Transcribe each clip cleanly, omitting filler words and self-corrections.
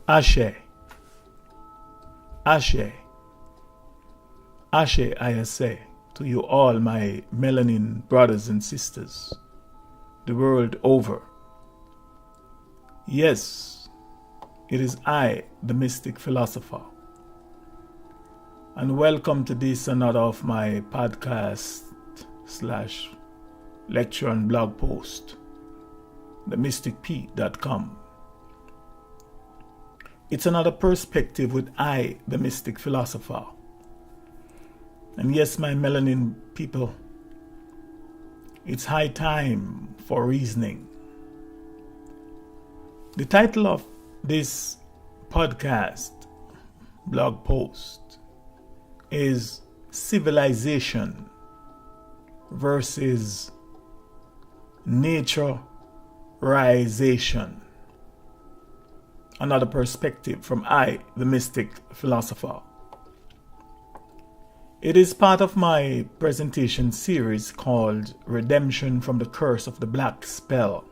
Ashe, Ashe, Ashe, I say to you all, my melanin brothers and sisters, the world over. Yes, it is I, the Mystic Philosopher, and welcome to this another of my podcast / lecture and blog post, themysticp.com. It's another perspective with I, the Mystic Philosopher. And yes, my melanin people, it's high time for reasoning. The title of this podcast, blog post, is Civilization versus Nature-rise-ation. Another perspective from I, the Mystic Philosopher. It is part of my presentation series called Redemption from the Curse of the Black Spell.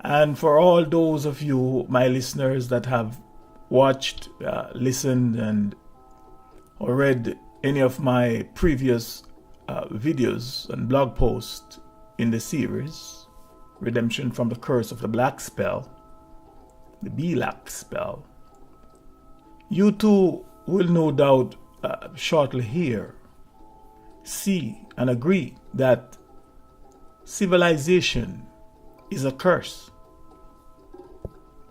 And for all those of you, my listeners, that have watched, listened, or read any of my previous videos and blog posts in the series, Redemption from the Curse of the Black Spell, the Black Spell, you too will no doubt shortly hear, see, and agree that civilization is a curse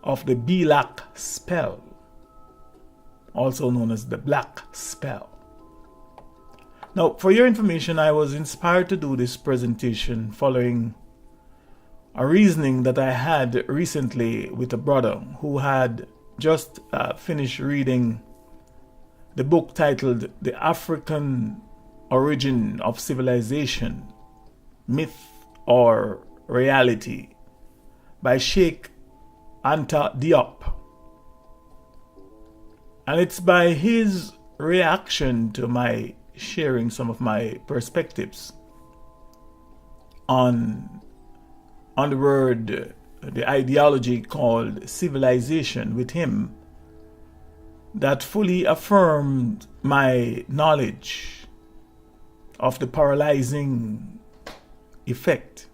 of the Black Spell, also known as the Black Spell. Now, for your information, I was inspired to do this presentation following a reasoning that I had recently with a brother who had just finished reading the book titled The African Origin of Civilization, Myth or Reality by Sheikh Anta Diop. And it's by his reaction to my sharing some of my perspectives on the word, the ideology called civilization with him, that fully affirmed my knowledge of the paralyzing effect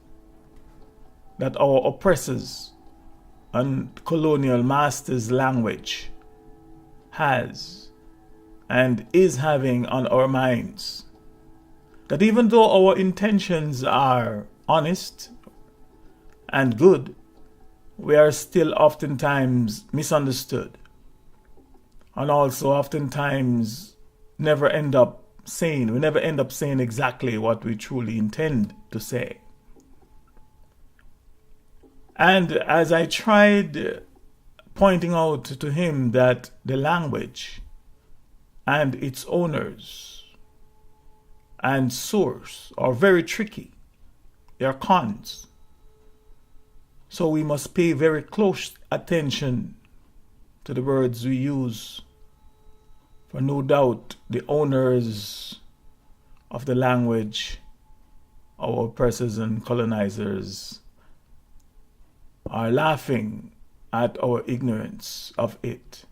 that our oppressors and colonial masters' language has and is having on our minds. That even though our intentions are honest and good, we are still oftentimes misunderstood, and also oftentimes we never end up saying exactly what we truly intend to say. And as I tried pointing out to him that the language and its owners and source are very tricky, they are cons. So we must pay very close attention to the words we use, for no doubt the owners of the language, our oppressors and colonizers, are laughing at our ignorance of it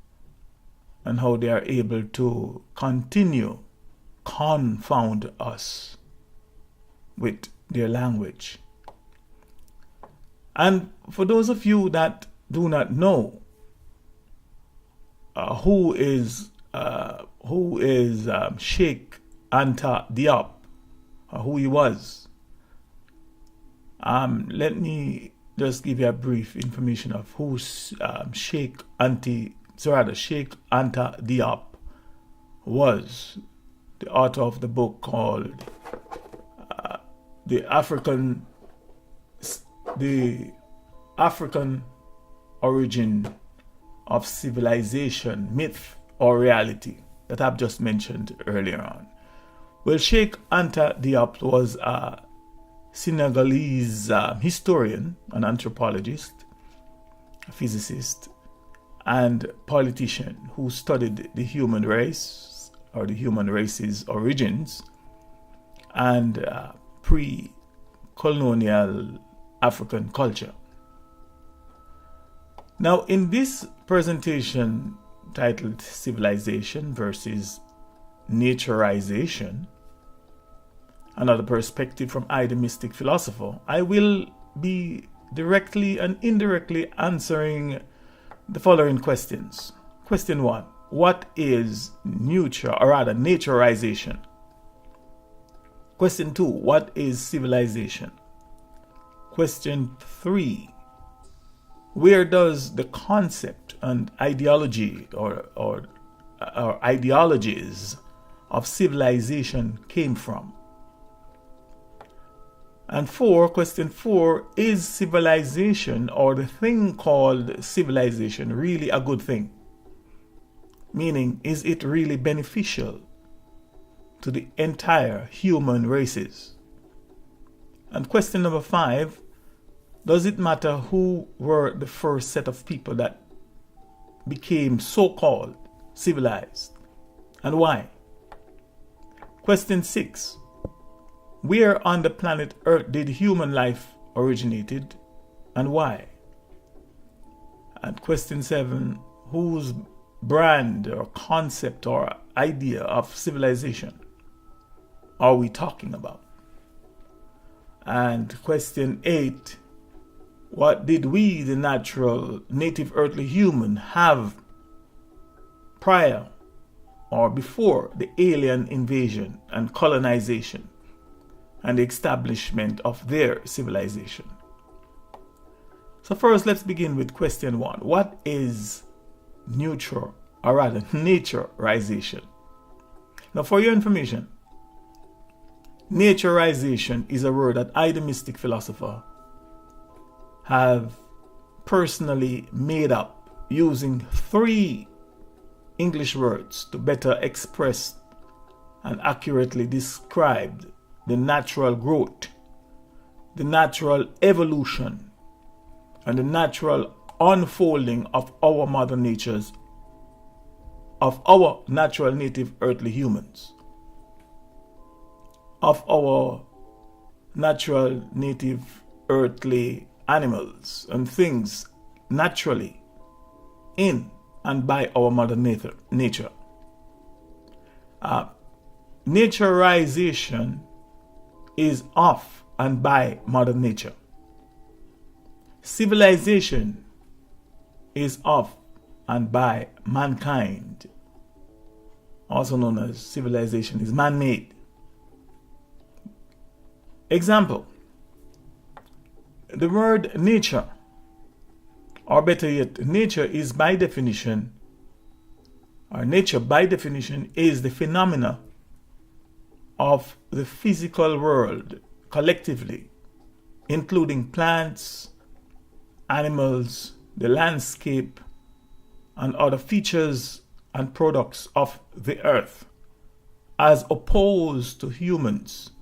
and how they are able to continue confound us with their language. And for those of you that do not know who is Sheikh Anta Diop, who he was, let me just give you a brief information of who Sheikh Anta Diop was. The author of the book called The African Origin of Civilization, Myth or Reality, that I've just mentioned earlier on. Well, Sheikh Anta Diop was a Senegalese historian, an anthropologist, a physicist, and politician who studied the human race, or the human race's origins, and pre-colonial African culture. Now, in this presentation titled Civilization versus Nature-rise-ation, another perspective from I, the Mystic Philosopher, I will be directly and indirectly answering the following questions. Question 1. What is nature-rise-ation? Question 2. What is civilization? Question 3. Where does the concept and ideology or ideologies of civilization came from? And 4, question 4, is civilization or the thing called civilization really a good thing? Meaning, is it really beneficial to the entire human races? And question number 5, does it matter who were the first set of people that became so-called civilized and why? Question 6, where on the planet Earth did human life originated and why? And question 7, whose brand or concept or idea of civilization are we talking about? And question 8, what did we, the natural, native earthly human, have prior or before the alien invasion and colonization and the establishment of their civilization? So first, let's begin with question 1. What is nature-rise-ation? Now, for your information, nature-rise-ation is a word that I, the Mystic Philosopher, have personally made up using 3 English words to better express and accurately describe the natural growth, the natural evolution, and the natural unfolding of our mother natures, of our natural native earthly humans, of our natural native earthly animals and things naturally in and by our mother nature. Nature-rise-ation is of and by mother nature. Civilization is of and by mankind. Also known as civilization is man-made. Example, the word nature, or better yet, nature by definition is the phenomena of the physical world collectively, including plants, animals, the landscape, and other features and products of the earth, as opposed to humans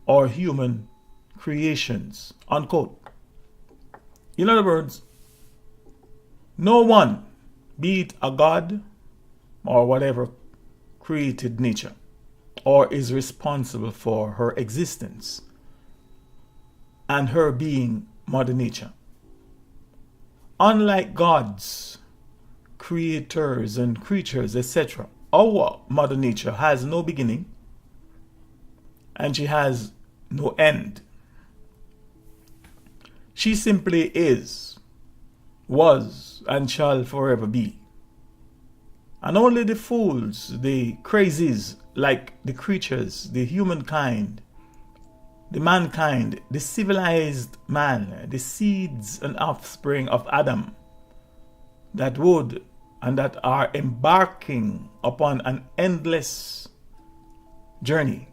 or human creations, unquote. In other words, no one, be it a god or whatever, created nature or is responsible for her existence and her being Mother Nature. Unlike gods, creators and creatures, etc., our Mother Nature has no beginning and she has no end. She simply is, was, and shall forever be. And only the fools, the crazies, like the creatures, the humankind, the mankind, the civilized man, the seeds and offspring of Adam, that would and that are embarking upon an endless journey,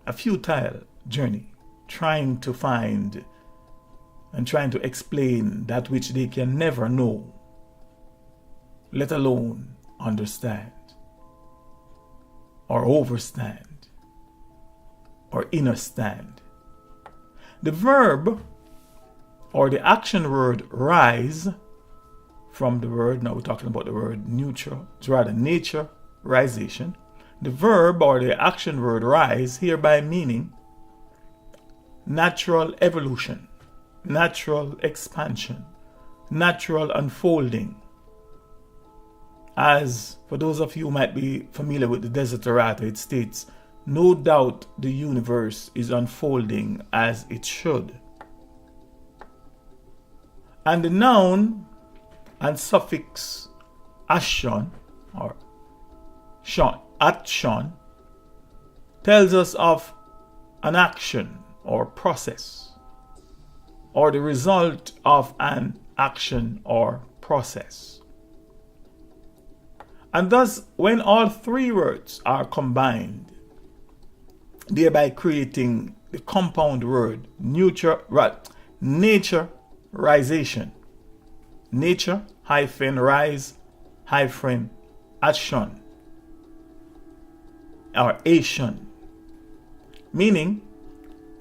a futile journey, trying to find and trying to explain that which they can never know, let alone understand, or overstand, or understand. The verb or the action word rise, from the word, now we're talking about the word neutral, it's rather nature-rise-ation. The verb or the action word rise, hereby meaning natural evolution, natural expansion, natural unfolding. As for those of you who might be familiar with the Desiderata, it states, no doubt the universe is unfolding as it should. And the noun and suffix ation or action tells us of an action or process, or the result of an action or process. And thus, when all three words are combined, thereby creating the compound word nature-rise-ation. Nature hyphen rise hyphen action or ation, meaning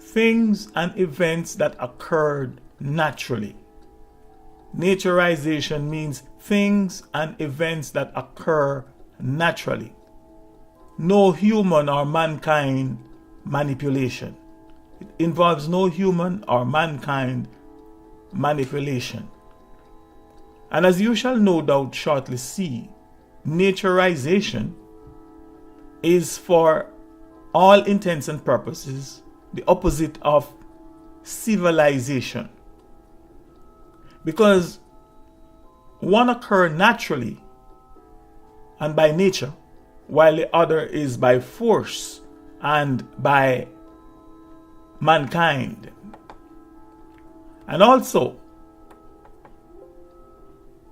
things and events that occurred naturally. Nature-rise-ation means things and events that occur naturally. No human or mankind manipulation. It involves no human or mankind manipulation. And as you shall no doubt shortly see, nature-rise-ation is for all intents and purposes the opposite of civilization. Because one occurs naturally and by nature, while the other is by force and by mankind. And also,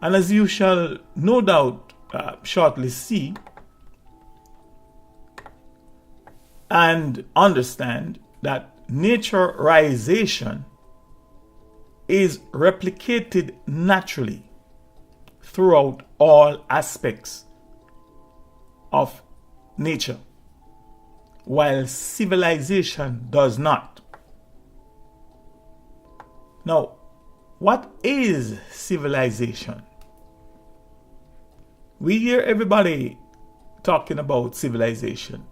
and as you shall no doubt shortly see and understand, that nature-rise-ation is replicated naturally throughout all aspects of nature, while civilization does not. Now, what is civilization? We hear everybody talking about civilization,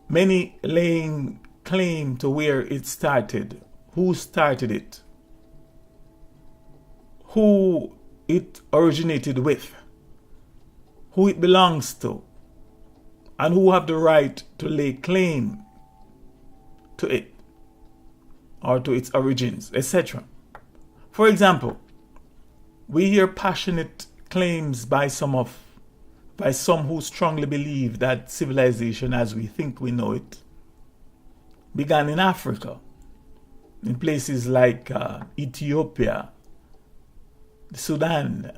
many laying claim to where it started, who started it, who it originated with, who it belongs to, and who have the right to lay claim to it or to its origins, etc. For example, we hear passionate claims by some who strongly believe that civilization as we think we know it began in Africa, in places like Ethiopia, Sudan,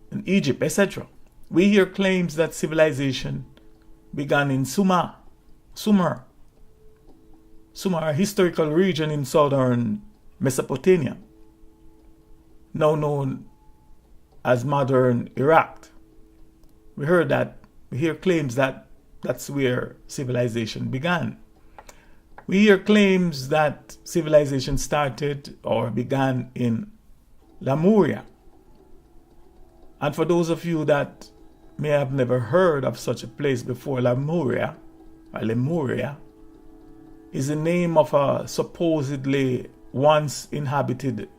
and Egypt, etc. We hear claims that civilization began in Sumer, a historical region in southern Mesopotamia, now known as modern Iraq. We hear claims that that's where civilization began. We hear claims that civilization started or began in Lemuria. And for those of you that may have never heard of such a place before, Lemuria is the name of a supposedly once inhabited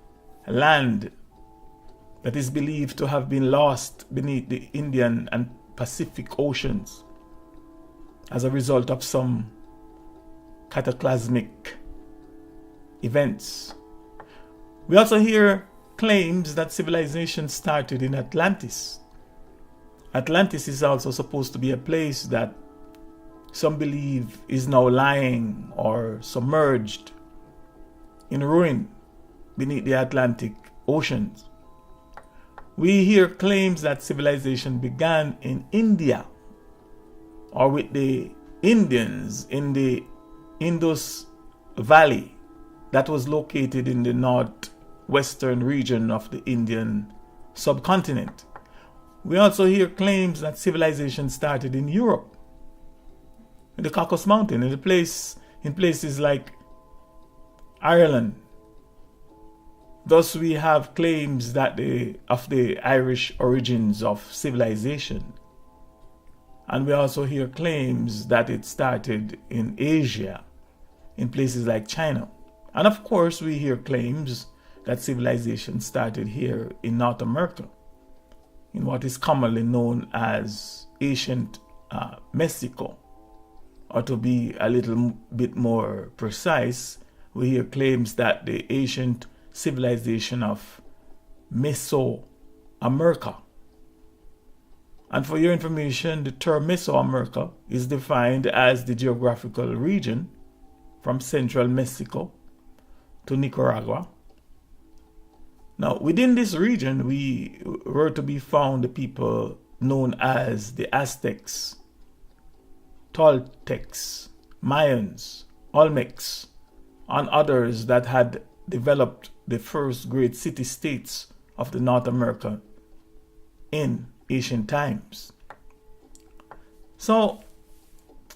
land that is believed to have been lost beneath the Indian and Pacific Oceans as a result of some cataclysmic events. We also hear claims that civilization started in Atlantis. Atlantis is also supposed to be a place that some believe is now lying or submerged in ruin beneath the Atlantic Oceans. We hear claims that civilization began in India or with the Indians in the Indus Valley that was located in the northwestern region of the Indian subcontinent. We also hear claims that civilization started in Europe, in the Caucasus Mountain, in places like Ireland. Thus, we have claims that of the Irish origins of civilization. And we also hear claims that it started in Asia, in places like China. And of course, we hear claims that civilization started here in North America, in what is commonly known as ancient Mexico. Or to be a little bit more precise, we hear claims that the ancient civilization of Mesoamerica. And for your information, the term Mesoamerica is defined as the geographical region from central Mexico to Nicaragua. Now, within this region, we were to be found the people known as the Aztecs, Toltecs, Mayans, Olmecs, and others that had developed the first great city-states of the North America in ancient times. So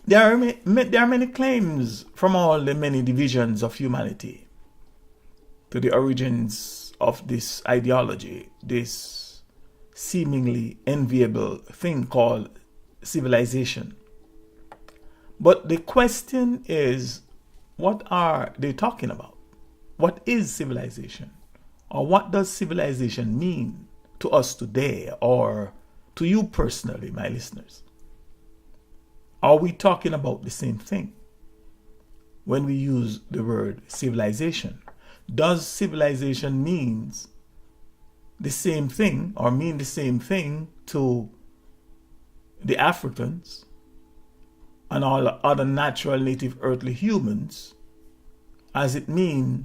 there are many claims from all the many divisions of humanity to the origins of this ideology, this seemingly enviable thing called civilization. But the question is, what are they talking about? What is civilization? Or what does civilization mean to us today, or to you personally, my listeners? Are we talking about the same thing when we use the word civilization? Does civilization means the same thing, or mean the same thing to the Africans and all other natural native earthly humans as it means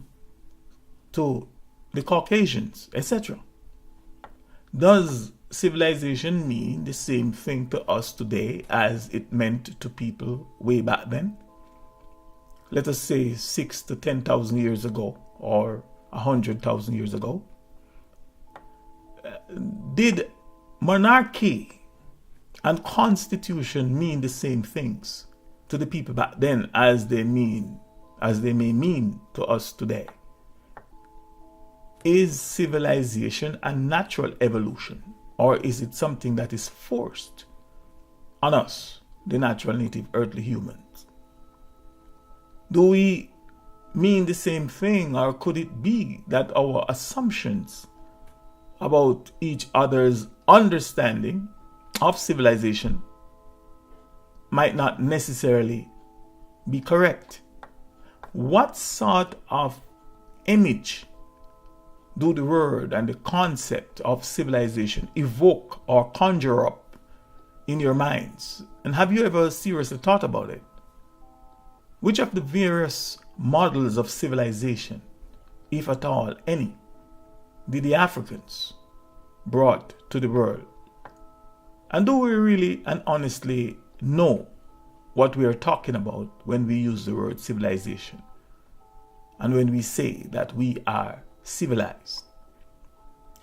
to the Caucasians, etc.? Does civilization mean the same thing to us today as it meant to people way back then? Let us say 6,000 to 10,000 years ago, or 100,000 years ago. Did monarchy and constitution mean the same things to the people back then as they may mean to us today? Is civilization a natural evolution, or is it something that is forced on us, the natural native earthly humans? Do we mean the same thing, or could it be that our assumptions about each other's understanding of civilization might not necessarily be correct? What sort of image do the word and the concept of civilization evoke or conjure up in your minds? And have you ever seriously thought about it? Which of the various models of civilization, if at all any, did the Africans brought to the world? And do we really and honestly know what we are talking about when we use the word civilization, and when we say that we are civilized?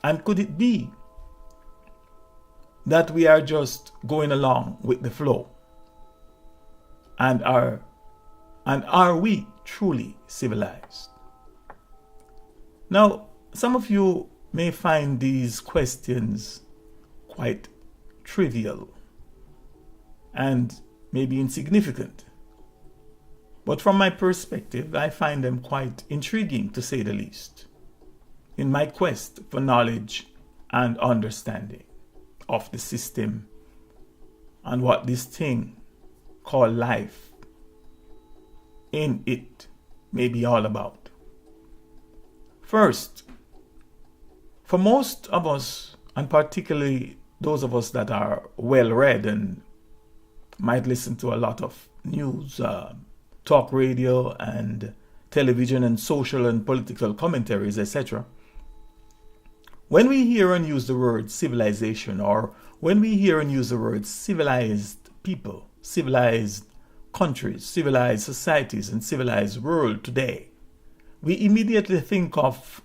And could it be that we are just going along with the flow? And are we truly civilized? Now, some of you may find these questions quite trivial and maybe insignificant. But from my perspective, I find them quite intriguing, to say the least, in my quest for knowledge and understanding of the system and what this thing called life in it may be all about. First, for most of us, and particularly those of us that are well read and might listen to a lot of news, talk radio and television and social and political commentaries, etc., when we hear and use the word civilization, or when we hear and use the word civilized people, civilized countries, civilized societies, and civilized world today, we immediately think of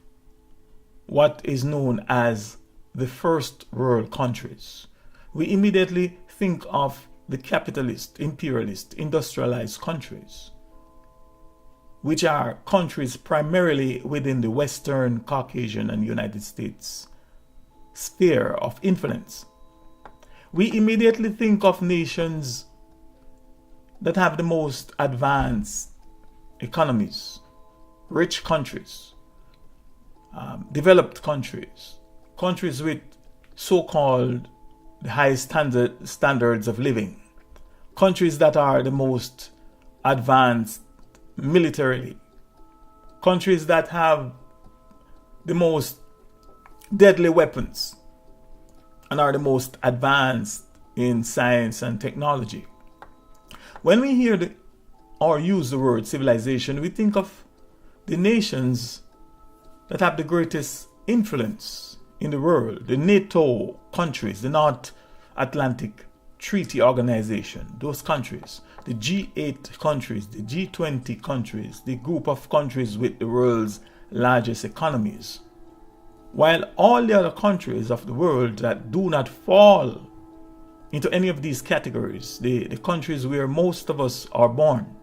what is known as the first world countries. We immediately think of the capitalist, imperialist, industrialized countries, which are countries primarily within the Western, Caucasian, and United States sphere of influence. We immediately think of nations that have the most advanced economies, rich countries, developed countries, countries with so-called the highest standards of living, countries that are the most advanced militarily, countries that have the most deadly weapons and are the most advanced in science and technology. When we hear or use the word civilization, we think of the nations that have the greatest influence in the world, the NATO countries, the North Atlantic Treaty Organization, those countries, the G8 countries, the G20 countries, the group of countries with the world's largest economies. While all the other countries of the world that do not fall into any of these categories, the countries where most of us are born,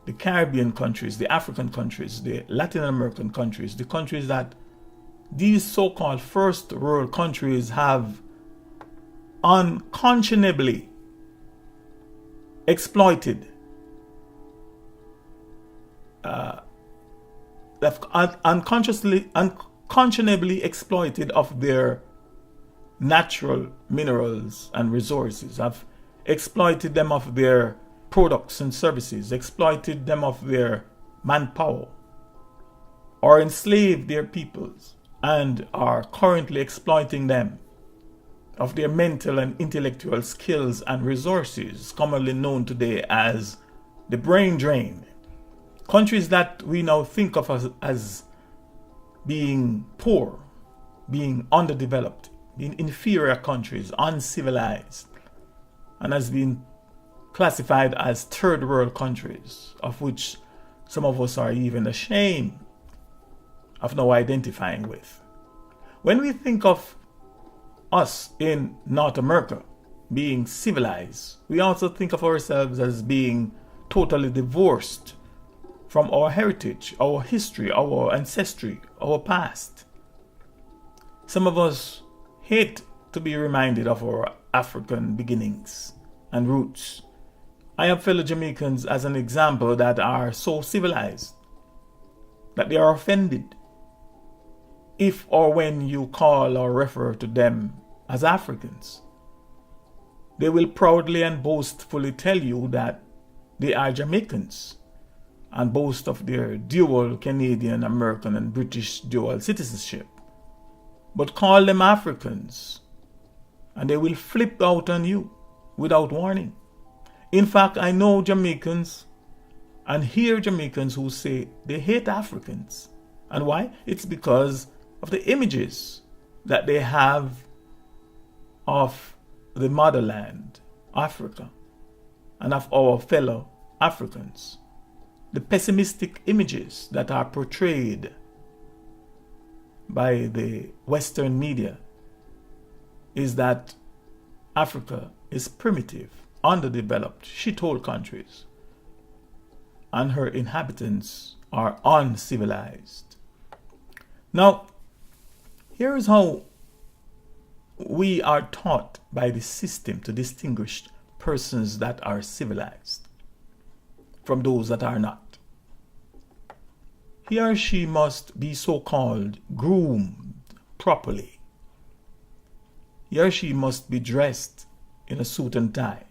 the Caribbean countries, the African countries, the Latin American countries, the countries that these so-called first world countries have unconscionably exploited, unconscionably exploited of their natural minerals and resources, have exploited them of their products and services, exploited them of their manpower, or enslaved their peoples, and are currently exploiting them of their mental and intellectual skills and resources, commonly known today as the brain drain. Countries that we now think of as being poor, being underdeveloped, being inferior countries, uncivilized, and has been classified as third world countries, of which some of us are even ashamed of now identifying with. When we think of us in North America being civilized, we also think of ourselves as being totally divorced from our heritage, our history, our ancestry, our past. Some of us hate to be reminded of our African beginnings and roots. I have fellow Jamaicans as an example that are so civilized that they are offended if or when you call or refer to them as Africans. They will proudly and boastfully tell you that they are Jamaicans and boast of their dual Canadian, American, and British dual citizenship. But call them Africans and they will flip out on you without warning. In fact, I know Jamaicans and hear Jamaicans who say they hate Africans. And why? It's because of the images that they have of the motherland, Africa, and of our fellow Africans. The pessimistic images that are portrayed by the Western media is that Africa is primitive, underdeveloped, shithole countries, and her inhabitants are uncivilized. Now, here is how we are taught by the system to distinguish persons that are civilized from those that are not. He or she must be so-called groomed properly. He or she must be dressed in a suit and tie.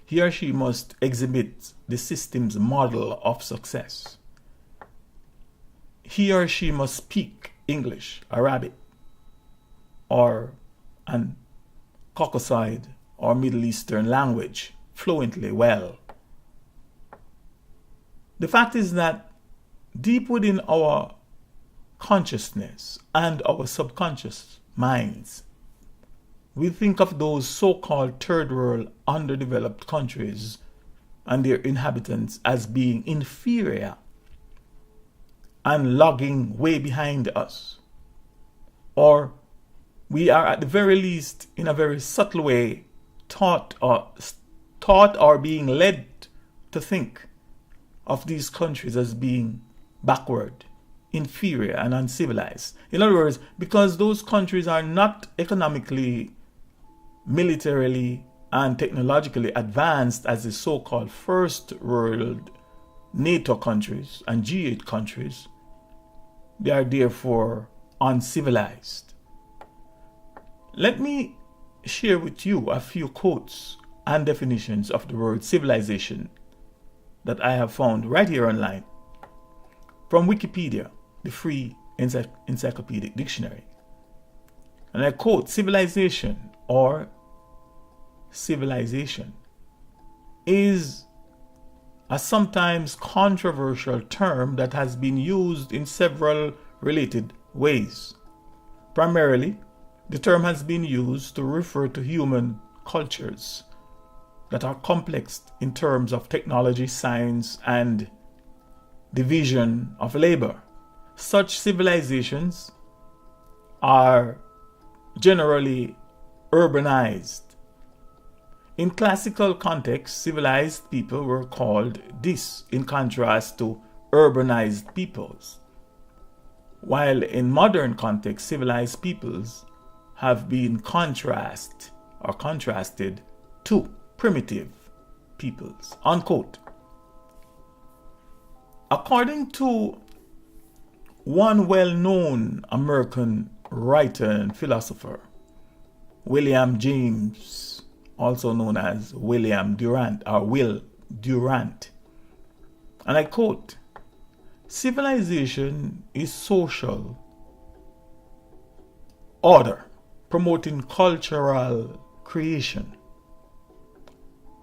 He or she must exhibit the system's model of success. He or she must speak English, Arabic, or an Caucasoid or Middle Eastern language fluently well. The fact is that deep within our consciousness and our subconscious minds, we think of those so-called third world underdeveloped countries and their inhabitants as being inferior and lagging way behind us. Or we are at the very least, in a very subtle way, taught or being led to think of these countries as being backward, inferior, and uncivilized. In other words, because those countries are not economically, militarily, and technologically advanced as the so-called first world NATO countries and G8 countries, They are therefore uncivilized. Let me share with you a few quotes and definitions of the word civilization that I have found right here online from Wikipedia, the free encyclopedic dictionary. And I quote, civilization or civilization is a sometimes controversial term that has been used in several related ways. Primarily, the term has been used to refer to human cultures that are complex in terms of technology, science, and division of labor. Such civilizations are generally urbanized. In classical context, civilized people were called this, in contrast to urbanized peoples. While in modern context, civilized peoples have been contrasted to primitive peoples. Unquote. According to one well-known American writer and philosopher, William James, also known as William Durant or Will Durant, and I quote, civilization is social order promoting cultural creation.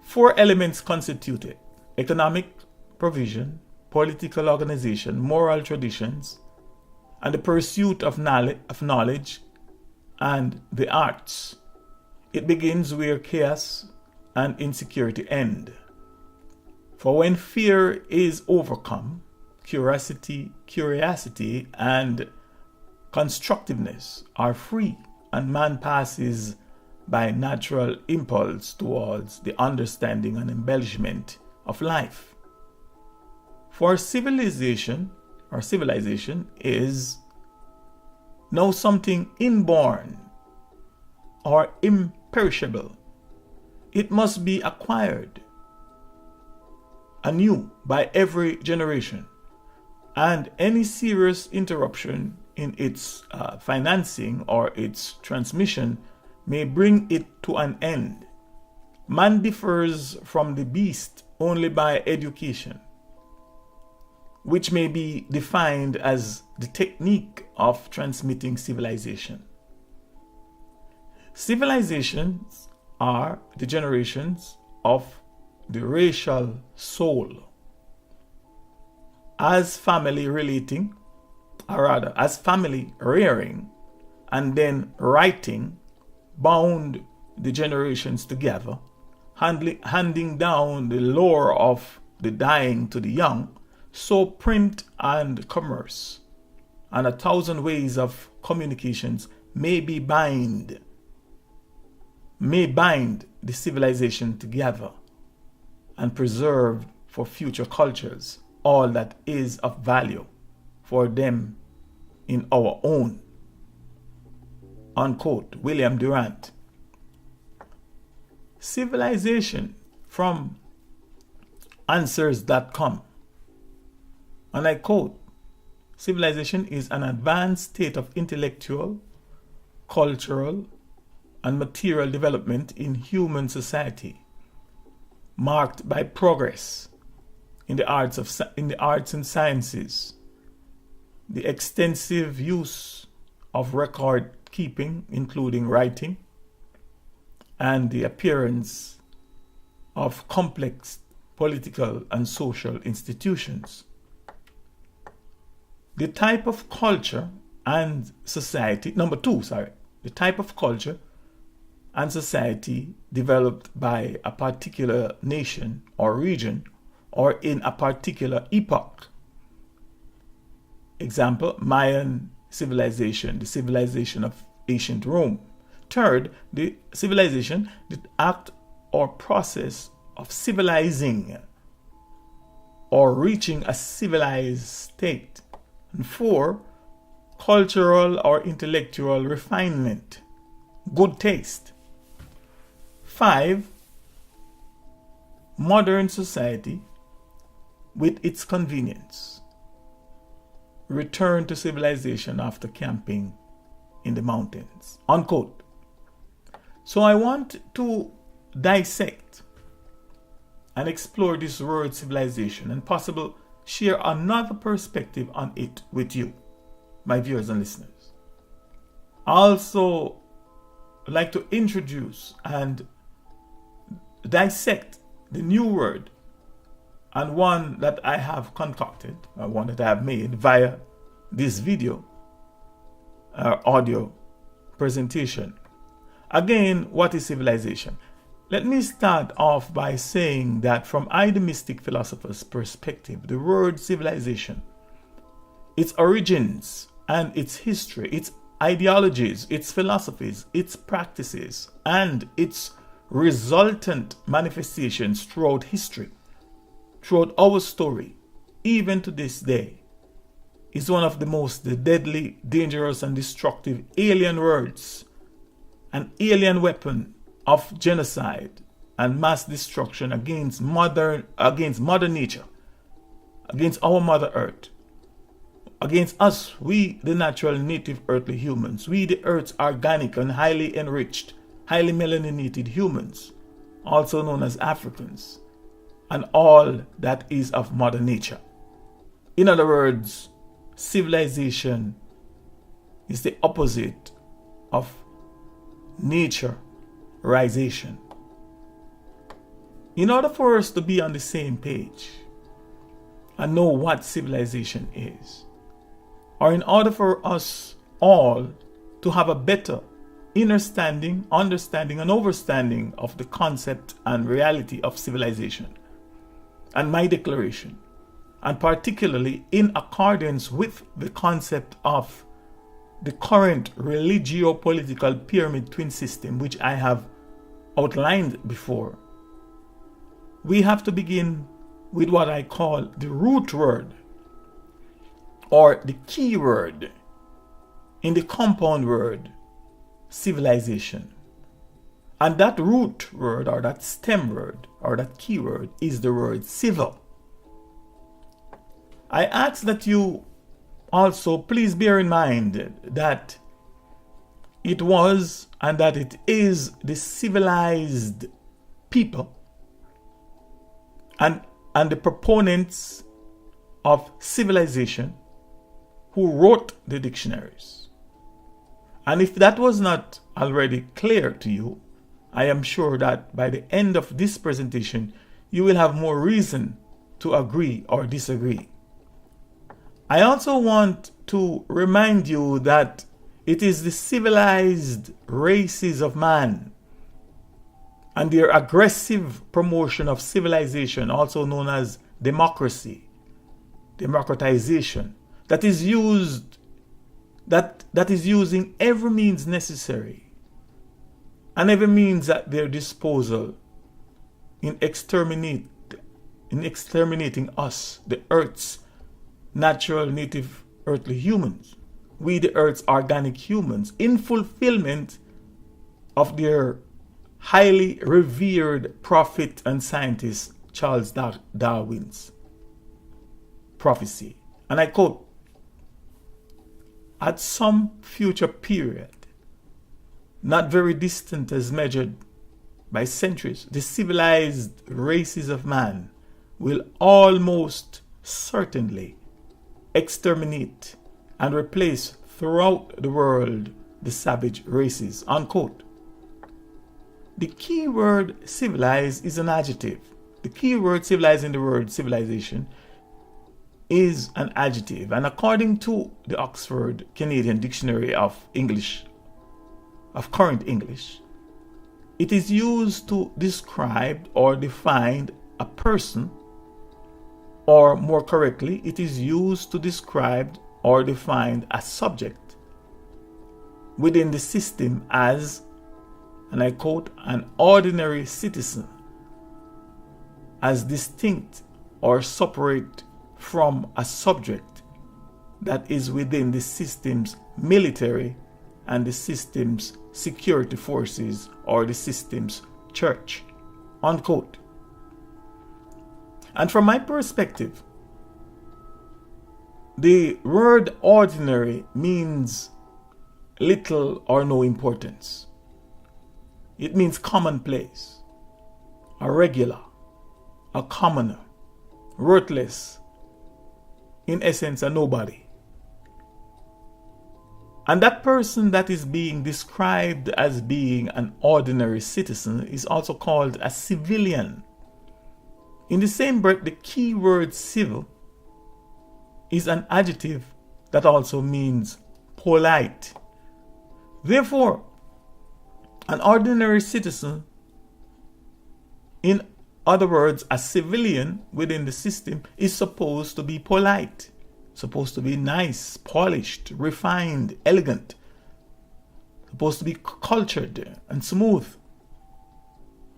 4 elements constitute it: economic provision, political organization, moral traditions, and the pursuit of knowledge and the arts. It begins where chaos and insecurity end. For when fear is overcome, curiosity and constructiveness are free, and man passes by natural impulse towards the understanding and embellishment of life. For civilization is now something inborn or imperishable. It must be acquired anew by every generation, and any serious interruption in its financing or its transmission may bring it to an end. Man differs from the beast only by education, which may be defined as the technique of transmitting civilization. Civilizations are the generations of the racial soul. As family rearing and then writing bound the generations together, handing down the lore of the dying to the young, so print and commerce and 1,000 ways of communications may bind the civilization together and preserve for future cultures all that is of value for them in our own. Unquote. William Durant. Civilization from answers.com. And I quote, civilization is an advanced state of intellectual, cultural, and material development in human society, marked by progress in the arts and sciences, the extensive use of record keeping, including writing, and the appearance of complex political and social institutions. The type of culture and society, the type of culture and society developed by a particular nation or region or in a particular epoch. Example, Mayan civilization, the civilization of ancient Rome. Third, the civilization, the act or process of civilizing or reaching a civilized state. And 4, cultural or intellectual refinement, good taste. 5, modern society with its convenience. return to civilization after camping in the mountains. Unquote. So I want to dissect and explore this word civilization and possibly share another perspective on it with you, my viewers and listeners. I also like to introduce and dissect the new word, and one that I have concocted, one that I have made via this video audio presentation. Again, what is civilization? Let me start off by saying that from the Mystic Philosopher's perspective, the word civilization, its origins and its history, its ideologies, its philosophies, its practices, and its resultant manifestations throughout history, throughout our story, even to this day, is one of the most deadly, dangerous, and destructive alien words, an alien weapon of genocide and mass destruction against mother nature, against our Mother Earth, against us, we the natural native earthly humans, we the Earth's organic and highly enriched, highly melaninated humans, also known as Africans, and all that is of Mother Nature. In other words, civilization is the opposite of nature-rise-ation. In order for us to be on the same page and know what civilization is, or in order for us all to have a better understanding and overstanding of the concept and reality of civilization, and my declaration, and particularly in accordance with the concept of the current religio-political pyramid twin system, which I have outlined before, we have to begin with what I call the root word, or the key word in the compound word civilization. And that root word, or that stem word, or that key word is the word civil. I ask that you also please bear in mind that it was and that it is the civilized people and the proponents of civilization who wrote the dictionaries. And if that was not already clear to you, I am sure that by the end of this presentation, you will have more reason to agree or disagree. I also want to remind you that it is the civilized races of man and their aggressive promotion of civilization, also known as democracy, democratization, that is using every means necessary and every means at their disposal in exterminating us, the Earth's natural native earthly humans, we the Earth's organic humans, in fulfillment of their highly revered prophet and scientist Charles Darwin's prophecy. And I quote, "At some future period, not very distant as measured by centuries, the civilized races of man will almost certainly exterminate and replace throughout the world the savage races." Unquote. The key word civilized is an adjective. The key word civilized in the word civilization is an adjective. And according to the Oxford Canadian Dictionary of English, of current English, it is used to describe or define a person, or more correctly, it is used to describe or define a subject within the system as, and I quote, "an ordinary citizen, as distinct or separate from a subject that is within the system's military and the system's security forces or the system's church." Unquote. And from my perspective, the word ordinary means little or no importance. It means commonplace, a regular, a commoner, worthless, in essence, a nobody. And that person that is being described as being an ordinary citizen is also called a civilian. In the same breath, the key word civil is an adjective that also means polite. Therefore, an ordinary citizen, in other words, a civilian within the system, is supposed to be polite, supposed to be nice, polished, refined, elegant, supposed to be cultured and smooth,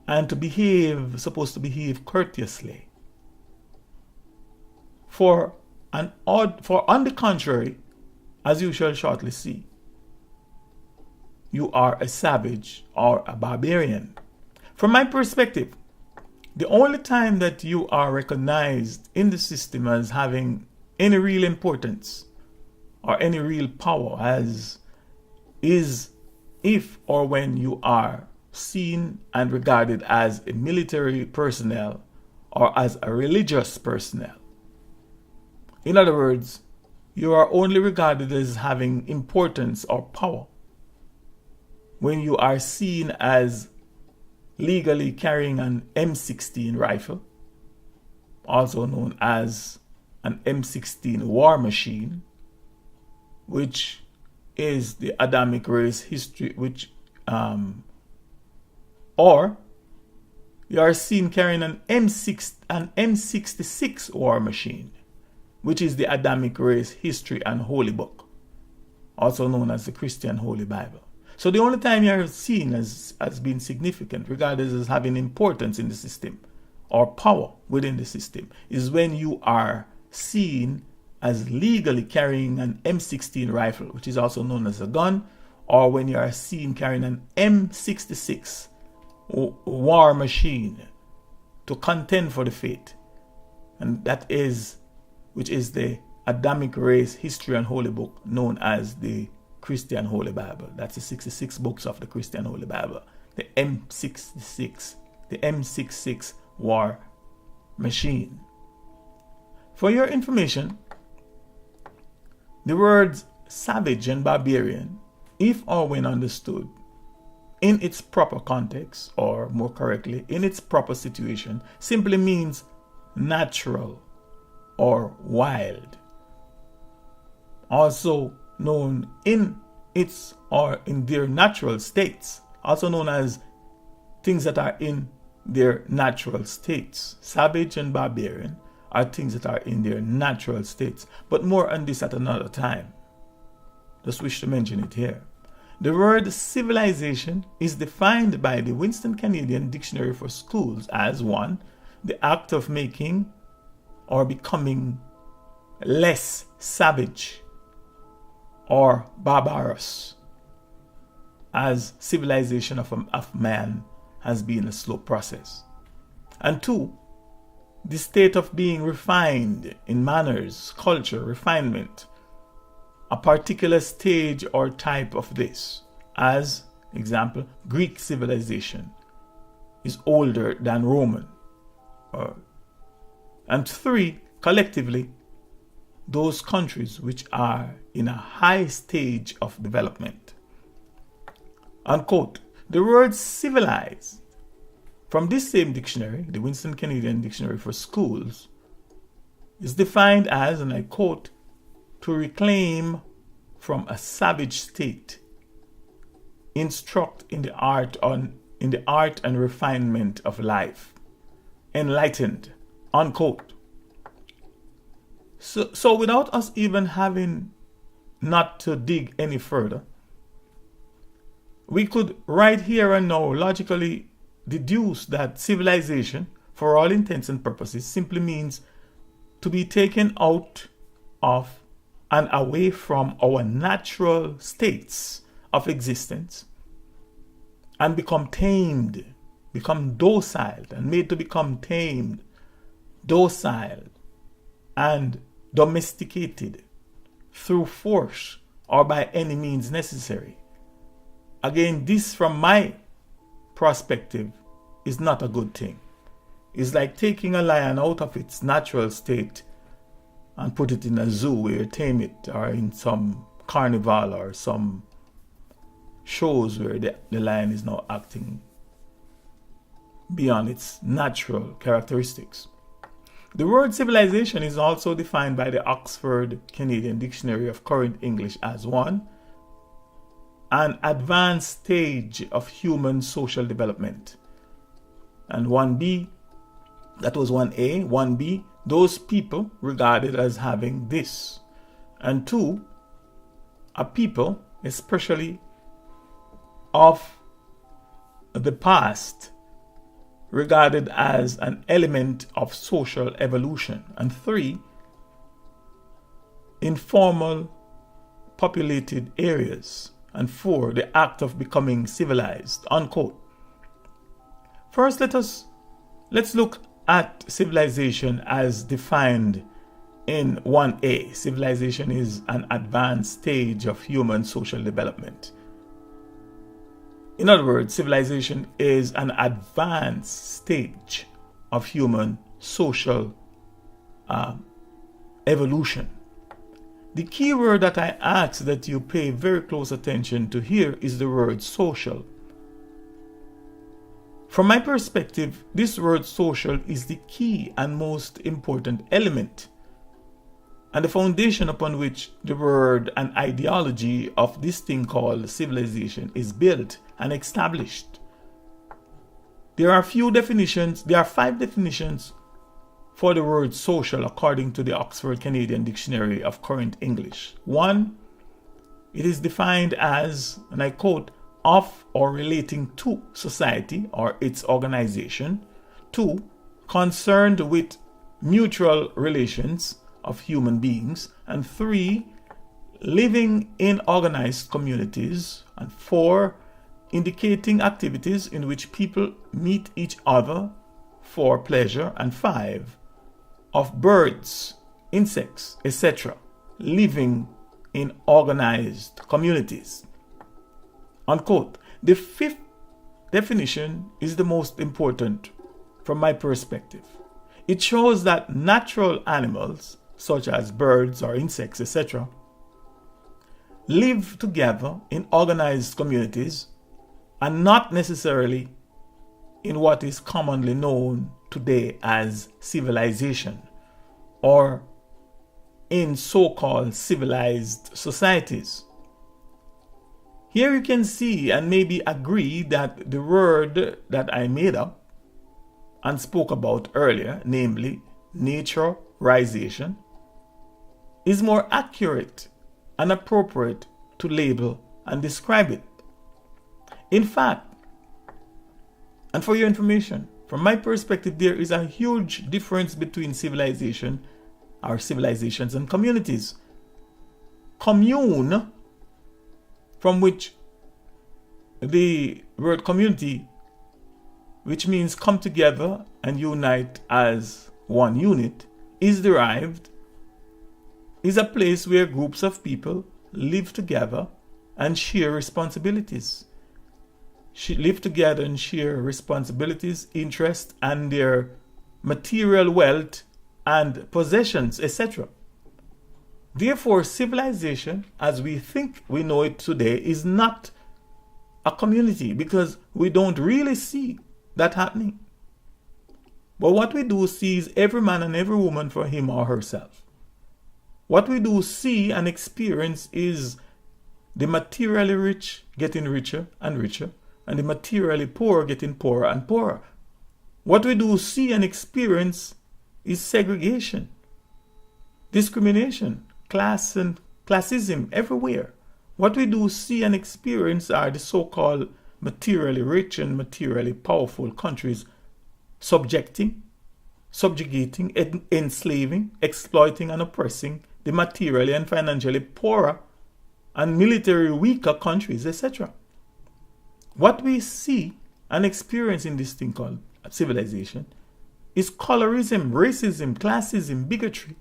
and supposed to behave courteously. For on the contrary, as you shall shortly see, you are a savage or a barbarian. From my perspective, the only time that you are recognized in the system as having any real importance or any real power is if or when you are seen and regarded as a military personnel or as a religious personnel. In other words, you are only regarded as having importance or power when you are seen as legally carrying an M16 rifle, also known as an M16 war machine, which is the Adamic race history, or you are seen carrying an M66 war machine, which is the Adamic race history and holy book, also known as the Christian Holy Bible. So the only time you are seen as being significant, regarded as having importance in the system or power within the system, is when you are seen as legally carrying an M16 rifle, which is also known as a gun, or when you are seen carrying an M66 war machine to contend for the faith, and which is the Adamic race history and holy book known as the Christian Holy Bible. That's the 66 books of the Christian Holy Bible. The M66 war machine. For your information, the words savage and barbarian, if or when understood in its proper context, or more correctly, in its proper situation, simply means natural or wild. Also known in its or in their natural states, also known as things that are in their natural states. Savage and barbarian are things that are in their natural states, but more on this at another time. Just wish to mention it here. The word civilization is defined by the Winston Canadian Dictionary for Schools as 1. The act of making or becoming less savage or barbarous, as civilization of man has been a slow process. And 2, the state of being refined in manners, culture, refinement, a particular stage or type of this. As example, Greek civilization is older than Roman. And 3, collectively, those countries which are in a high stage of development. Unquote. The word civilized, from this same dictionary, the Winston Canadian Dictionary for Schools, is defined as, and I quote, to reclaim from a savage state, instruct in the art and refinement of life, enlightened, unquote. So without us even having not to dig any further, we could right here and now logically deduce that civilization, for all intents and purposes, simply means to be taken out of and away from our natural states of existence and become tamed, become docile, and made to become tamed, docile, and domesticated through force or by any means necessary. Again, this from my perspective is not a good thing. It's like taking a lion out of its natural state and put it in a zoo where you tame it, or in some carnival or some shows where the lion is now acting beyond its natural characteristics. The word civilization is also defined by the Oxford Canadian Dictionary of Current English as 1. An advanced stage of human social development. And 1b, that was 1a, 1b, those people regarded as having this. And 2, a people, especially of the past, regarded as an element of social evolution. And 3, informal populated areas. And 4, the act of becoming civilized, unquote. First, let's look at civilization as defined in 1a. Civilization is an advanced stage of human social development. In other words, civilization is an advanced stage of human social evolution. The key word that I ask that you pay very close attention to here is the word social. From my perspective, this word social is the key and most important element, and the foundation upon which the word and ideology of this thing called civilization is built and established. There are 5 definitions for the word social according to the Oxford Canadian Dictionary of Current English. 1, it is defined as, and I quote, of or relating to society or its organization. 2, concerned with mutual relations of human beings. And 3, living in organized communities. And 4, indicating activities in which people meet each other for pleasure. And 5, of birds, insects, etc., living in organized communities. Unquote. The 5th definition is the most important from my perspective. It shows that natural animals, such as birds or insects, etc., live together in organized communities and not necessarily in what is commonly known today as civilization, or in so-called civilized societies. Here you can see and maybe agree that the word that I made up and spoke about earlier, namely nature-rise-ation, is more accurate and appropriate to label and describe it. In fact, and for your information, from my perspective, there is a huge difference between civilization, or civilizations, and communities. Commune, from which the word community, which means come together and unite as one unit, is derived, is a place where groups of people live together and share responsibilities. Live together and share responsibilities, interests, and their material wealth and possessions, etc. Therefore, civilization, as we think we know it today, is not a community, because we don't really see that happening. But what we do see is every man and every woman for him or herself. What we do see and experience is the materially rich getting richer and richer, and the materially poor getting poorer and poorer. What we do see and experience is segregation, discrimination, class and classism everywhere. What we do see and experience are the so-called materially rich and materially powerful countries subjugating, enslaving, exploiting, and oppressing the materially and financially poorer and military weaker countries, etc. What we see and experience in this thing called civilization is colorism, racism, classism, bigotry,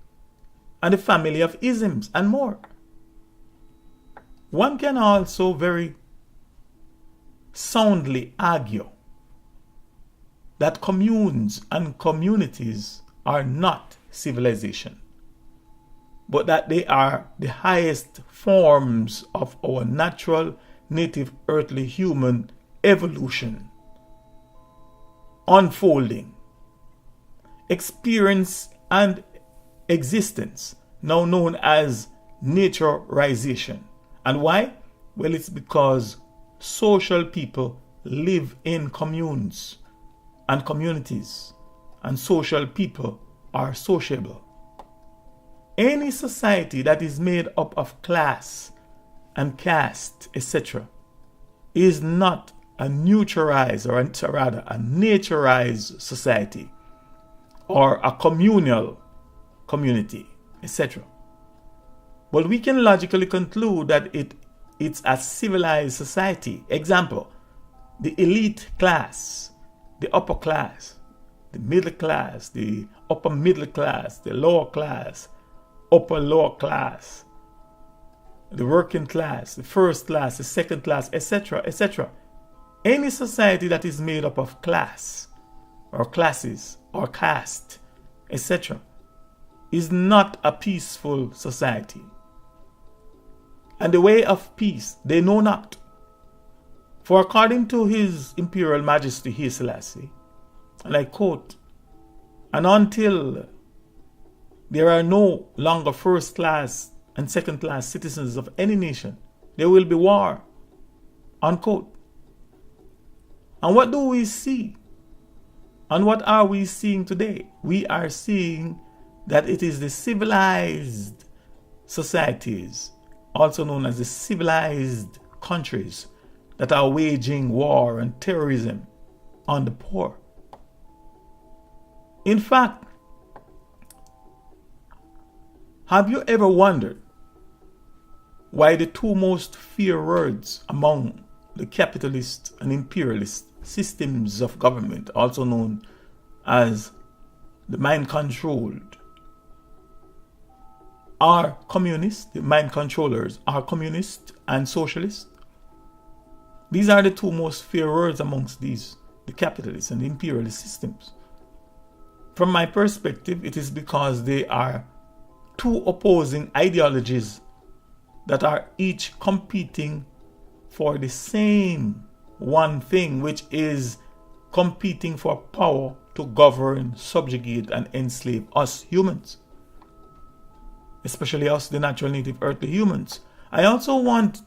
and the family of isms and more. One can also very soundly argue that communes and communities are not civilization, but that they are the highest forms of our natural, native, earthly human evolution, unfolding, experience, and existence, now known as nature-rise-ation. And why? Well, it's because social people live in communes and communities, and social people are sociable. Any society that is made up of class and caste, etc., is not a neutralized, or rather a naturized society, or a communal community, etc. But we can logically conclude that it's a civilized society. Example, the elite class, the upper class, the middle class, the upper middle class, the lower class, upper lower class, the working class, the first class, the second class, etc., etc. Any society that is made up of class or classes or caste, etc., is not a peaceful society. And the way of peace they know not. For according to His Imperial Majesty Haile Selassie, and I quote, "And until there are no longer first class and second class citizens of any nation, there will be war," unquote. And what do we see? And what are we seeing today? We are seeing that it is the civilized societies, also known as the civilized countries, that are waging war and terrorism on the poor. In fact, have you ever wondered why the two most feared words among the capitalist and imperialist systems of government, also known as the mind-controlled, are communists? The mind controllers are communist and socialist. These are the two most feared words amongst these, the capitalist and the imperialist systems. From my perspective, it is because they are two opposing ideologies that are each competing for the same one thing, which is competing for power to govern, subjugate, and enslave us humans, especially us, the natural, native, earthly humans. I also want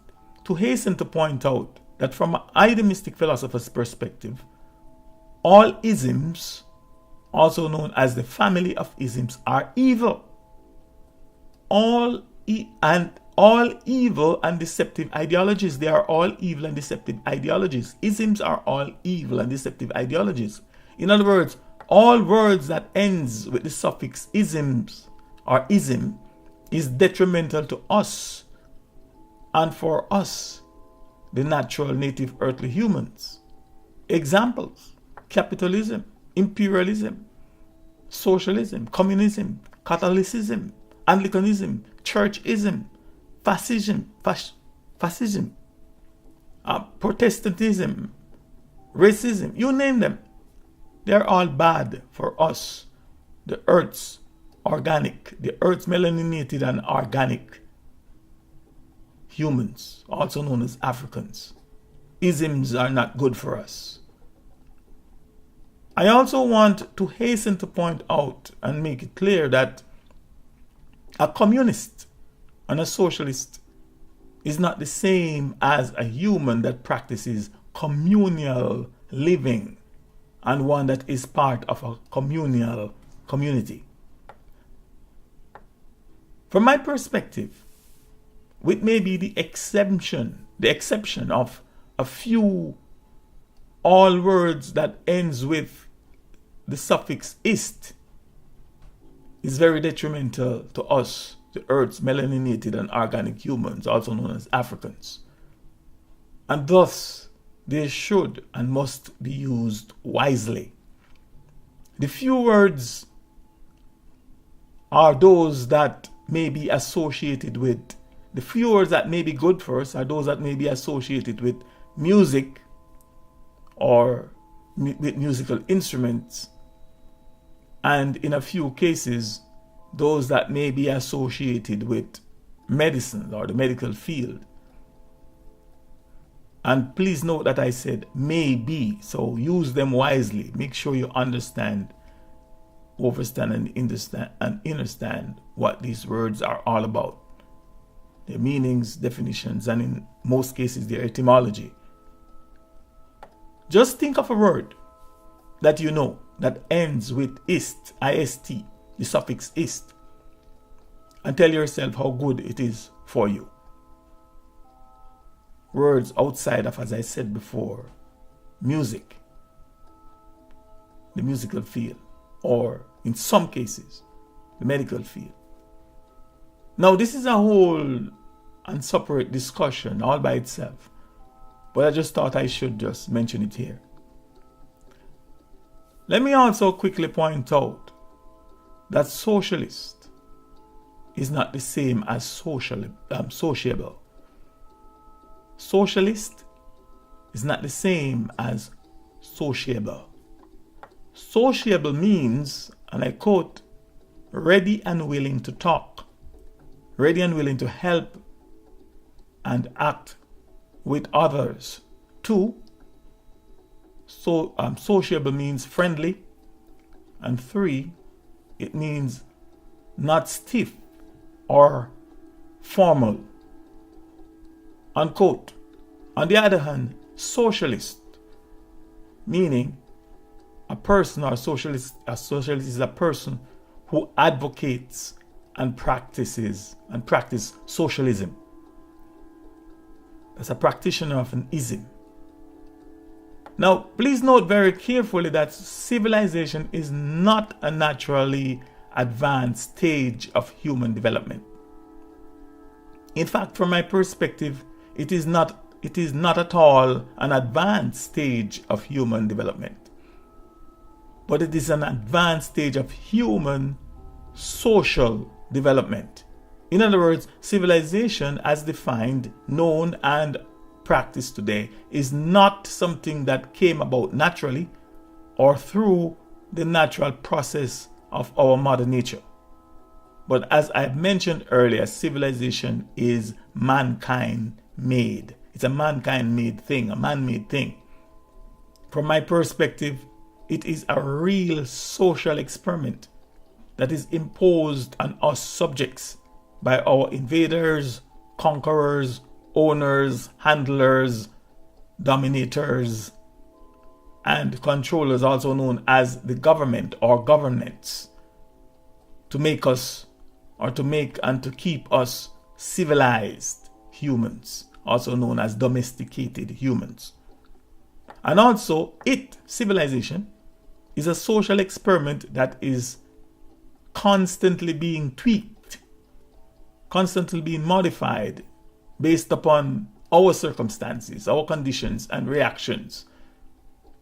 to hasten to point out that from the Mystic Philosopher's perspective, all isms, also known as the family of isms, are evil. All evil and deceptive ideologies, they are all evil and deceptive ideologies. Isms are all evil and deceptive ideologies. In other words, all words that ends with the suffix isms or ism is detrimental to us and for us, the natural, native, earthly humans. Examples: capitalism, imperialism, socialism, communism, Catholicism, Anglicanism, churchism, fascism, Protestantism, racism, you name them. They're all bad for us, the earth's melaninated and organic humans, also known as Africans. Isms are not good for us. I also want to hasten to point out and make it clear that a communist and a socialist is not the same as a human that practices communal living and one that is part of a communal community. From my perspective, with maybe the exception of a few all words that ends with the suffix ist, is very detrimental to us, the earth's melaninated and organic humans, also known as Africans. And thus, they should and must be used wisely. The few words are those that may be associated with The few words that may be good for us are those that may be associated with music or with musical instruments, and in a few cases, those that may be associated with medicine or the medical field. And please note that I said may be, so use them wisely. Make sure you understand, overstand, and understand what these words are all about. Their meanings, definitions, and in most cases, their etymology. Just think of a word that you know that ends with ist, ist, the suffix ist, and tell yourself how good it is for you. Words outside of, as I said before, music, the musical field, or in some cases, the medical field. Now, this is a whole and separate discussion all by itself, but I just thought I should just mention it here. Let me also quickly point out that socialist is not the same as sociable. Socialist is not the same as sociable. Sociable means, and I quote, ready and willing to talk, ready and willing to help and act with others. 2, sociable means friendly. And 3, it means not stiff or formal. Unquote. On the other hand, socialist, meaning a person or a socialist is a person who advocates and practice socialism. That's a practitioner of an ism. Now, please note very carefully that civilization is not a naturally advanced stage of human development. In fact, from my perspective, it is not at all an advanced stage of human development, but it is an advanced stage of human social development. In other words, civilization as defined, known, and practiced today is not something that came about naturally or through the natural process of our mother nature. But as I mentioned earlier, civilization is mankind made. It's a mankind made thing, a man-made thing. From my perspective, it is a real social experiment that is imposed on us subjects by our invaders, conquerors, owners, handlers, dominators, and controllers, also known as the government or governments, to make us or to make and to keep us civilized humans, also known as domesticated humans. And also, civilization, is a social experiment that is constantly being tweaked, constantly being modified based upon our circumstances, our conditions and reactions,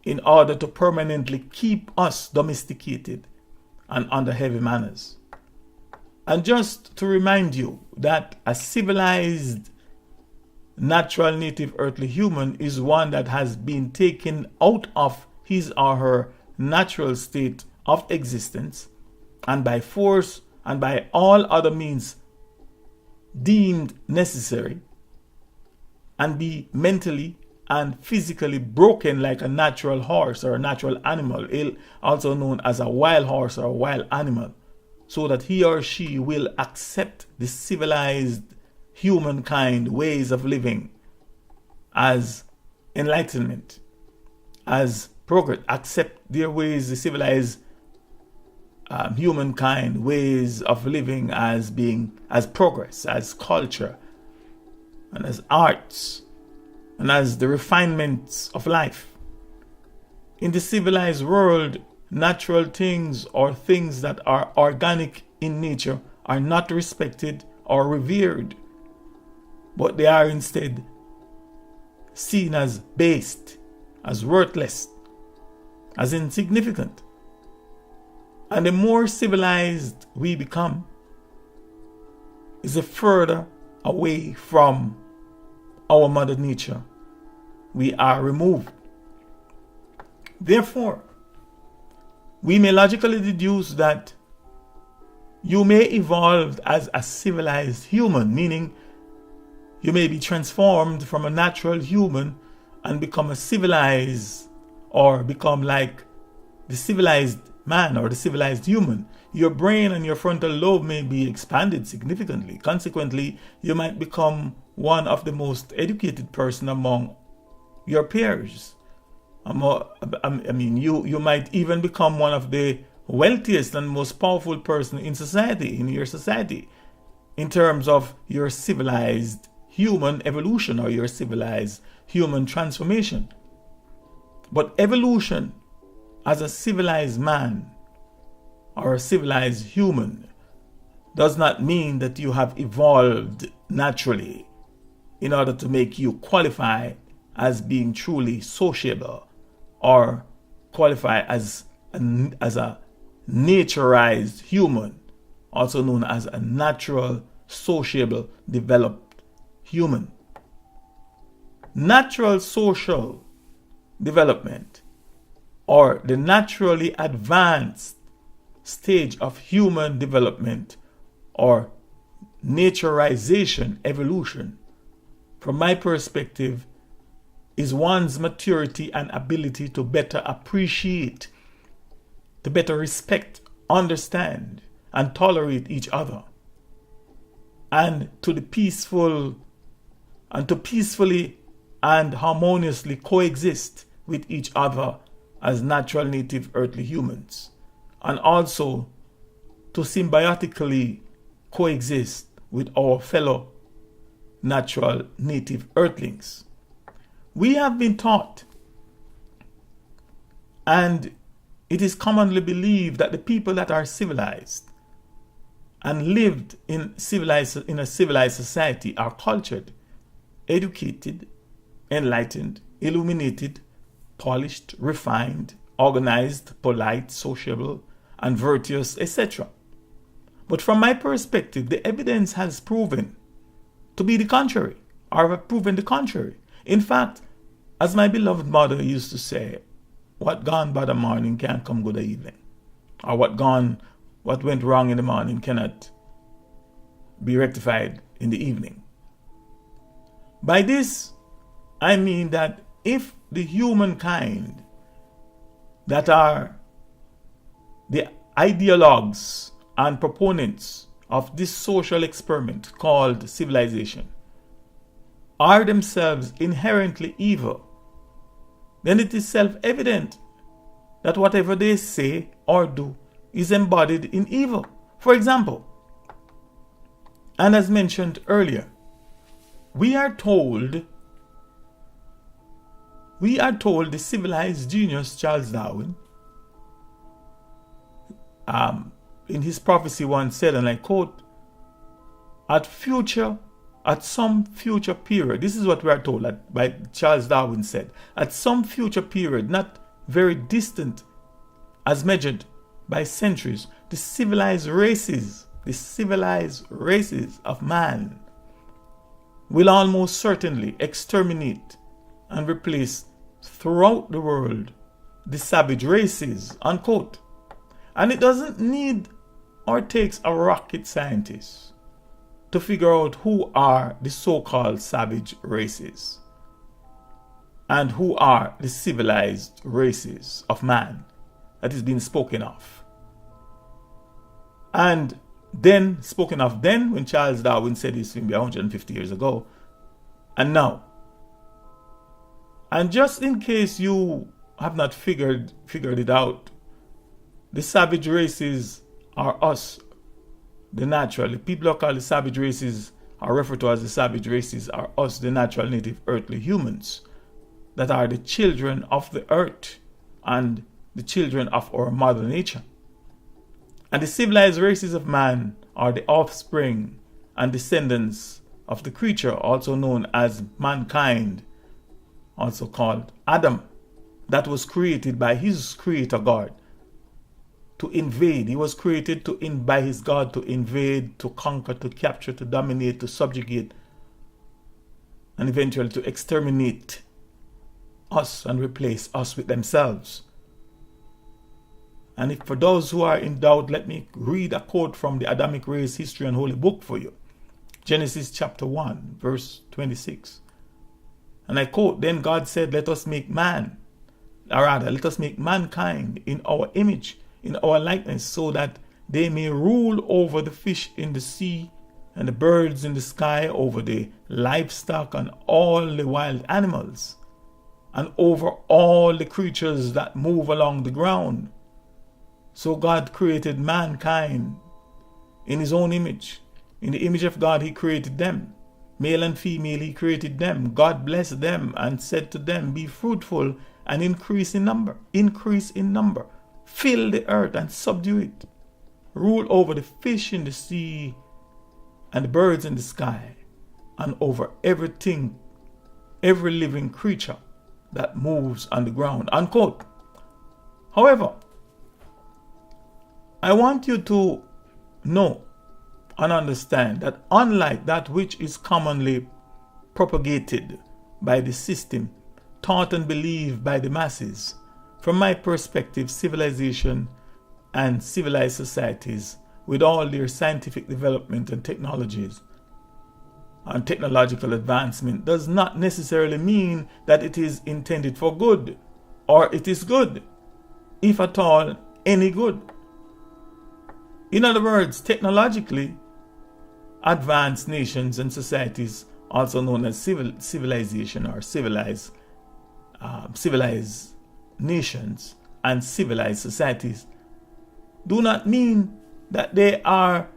in order to permanently keep us domesticated and under heavy manners. And just to remind you that a civilized, natural, native, earthly human is one that has been taken out of his or her natural state of existence and by force and by all other means deemed necessary, and be mentally and physically broken like a natural horse or a natural animal, also known as a wild horse or a wild animal, so that he or she will accept the civilized humankind ways of living as enlightenment, as progress, accept their ways, the civilized humankind ways of living as progress, as culture, and as arts, and as the refinements of life. In the civilized world, natural things or things that are organic in nature are not respected or revered, but they are instead seen as based, as worthless, as insignificant. And the more civilized we become, is the further away from our Mother Nature, we are removed. Therefore, we may logically deduce that you may evolve as a civilized human, meaning you may be transformed from a natural human and become a civilized, or become like the civilized man or the civilized human. Your brain and your frontal lobe may be expanded significantly. Consequently, you might become one of the most educated person among your peers. You might even become one of the wealthiest and most powerful person in society, in your society, in terms of your civilized human evolution or your civilized human transformation. But evolution as a civilized man or a civilized human does not mean that you have evolved naturally in order to make you qualify as being truly sociable or qualify as a nature-rise human, also known as a natural, sociable, developed human. Natural social development, or the naturally advanced stage of human development, or nature-rise-ation, evolution, from my perspective, is one's maturity and ability to better appreciate, to better respect, understand, and tolerate each other, and to peacefully and harmoniously coexist with each other as natural native earthly humans, and also to symbiotically coexist with our fellow natural native earthlings. We have been taught, and it is commonly believed, that the people that are civilized and lived in a civilized society are cultured, educated, enlightened, illuminated, polished, refined, organized, polite, sociable, and virtuous, etc. But from my perspective, the evidence has proven to be the contrary, or have proven the contrary. In fact, as my beloved mother used to say, what gone by the morning can't come good the evening. Or what went wrong in the morning cannot be rectified in the evening. By this, I mean that if the humankind that are the ideologues and proponents of this social experiment called civilization are themselves inherently evil, then it is self-evident that whatever they say or do is embodied in evil. For example, and as mentioned earlier, we are told the civilized genius Charles Darwin, in his prophecy once said, and I quote, at some future period, this is what we are told by Charles Darwin said, at some future period, not very distant as measured by centuries, the civilized races of man will almost certainly exterminate and replace throughout the world the savage races, unquote. And it doesn't need or takes a rocket scientist to figure out who are the so-called savage races and who are the civilized races of man that is being spoken of. And then, spoken of then, when Charles Darwin said this maybe 150 years ago, and now. And just in case you have not figured it out, the savage races are us, the natural. The people who are called the savage races are referred to as the savage races are us, the natural native earthly humans, that are the children of the earth and the children of our mother nature. And the civilized races of man are the offspring and descendants of the creature, also known as mankind, also called Adam, that was created by his creator God. to invade. He was created by his God to invade, to conquer, to capture, to dominate, to subjugate, and eventually to exterminate us and replace us with themselves. And if for those who are in doubt, let me read a quote from the Adamic race history and holy book for you. Genesis chapter 1, verse 26. And I quote, "Then God said, let us make man, or rather, let us make mankind in our image, in our likeness, so that they may rule over the fish in the sea and the birds in the sky, over the livestock and all the wild animals, and over all the creatures that move along the ground." So God created mankind in his own image. In the image of God he created them. Male and female he created them. God blessed them and said to them, "Be fruitful and increase in number. Increase in number. Fill the earth and subdue it. Rule over the fish in the sea and the birds in the sky, and over everything, every living creature that moves on the ground." Unquote. However, I want you to know and understand that unlike that which is commonly propagated by the system, taught and believed by the masses, from my perspective, civilization and civilized societies, with all their scientific development and technologies and technological advancement, does not necessarily mean that it is intended for good, or it is good, if at all any good. In other words, technologically advanced nations and societies, also known as civilization or civilized nations and civilized societies, do not mean that they are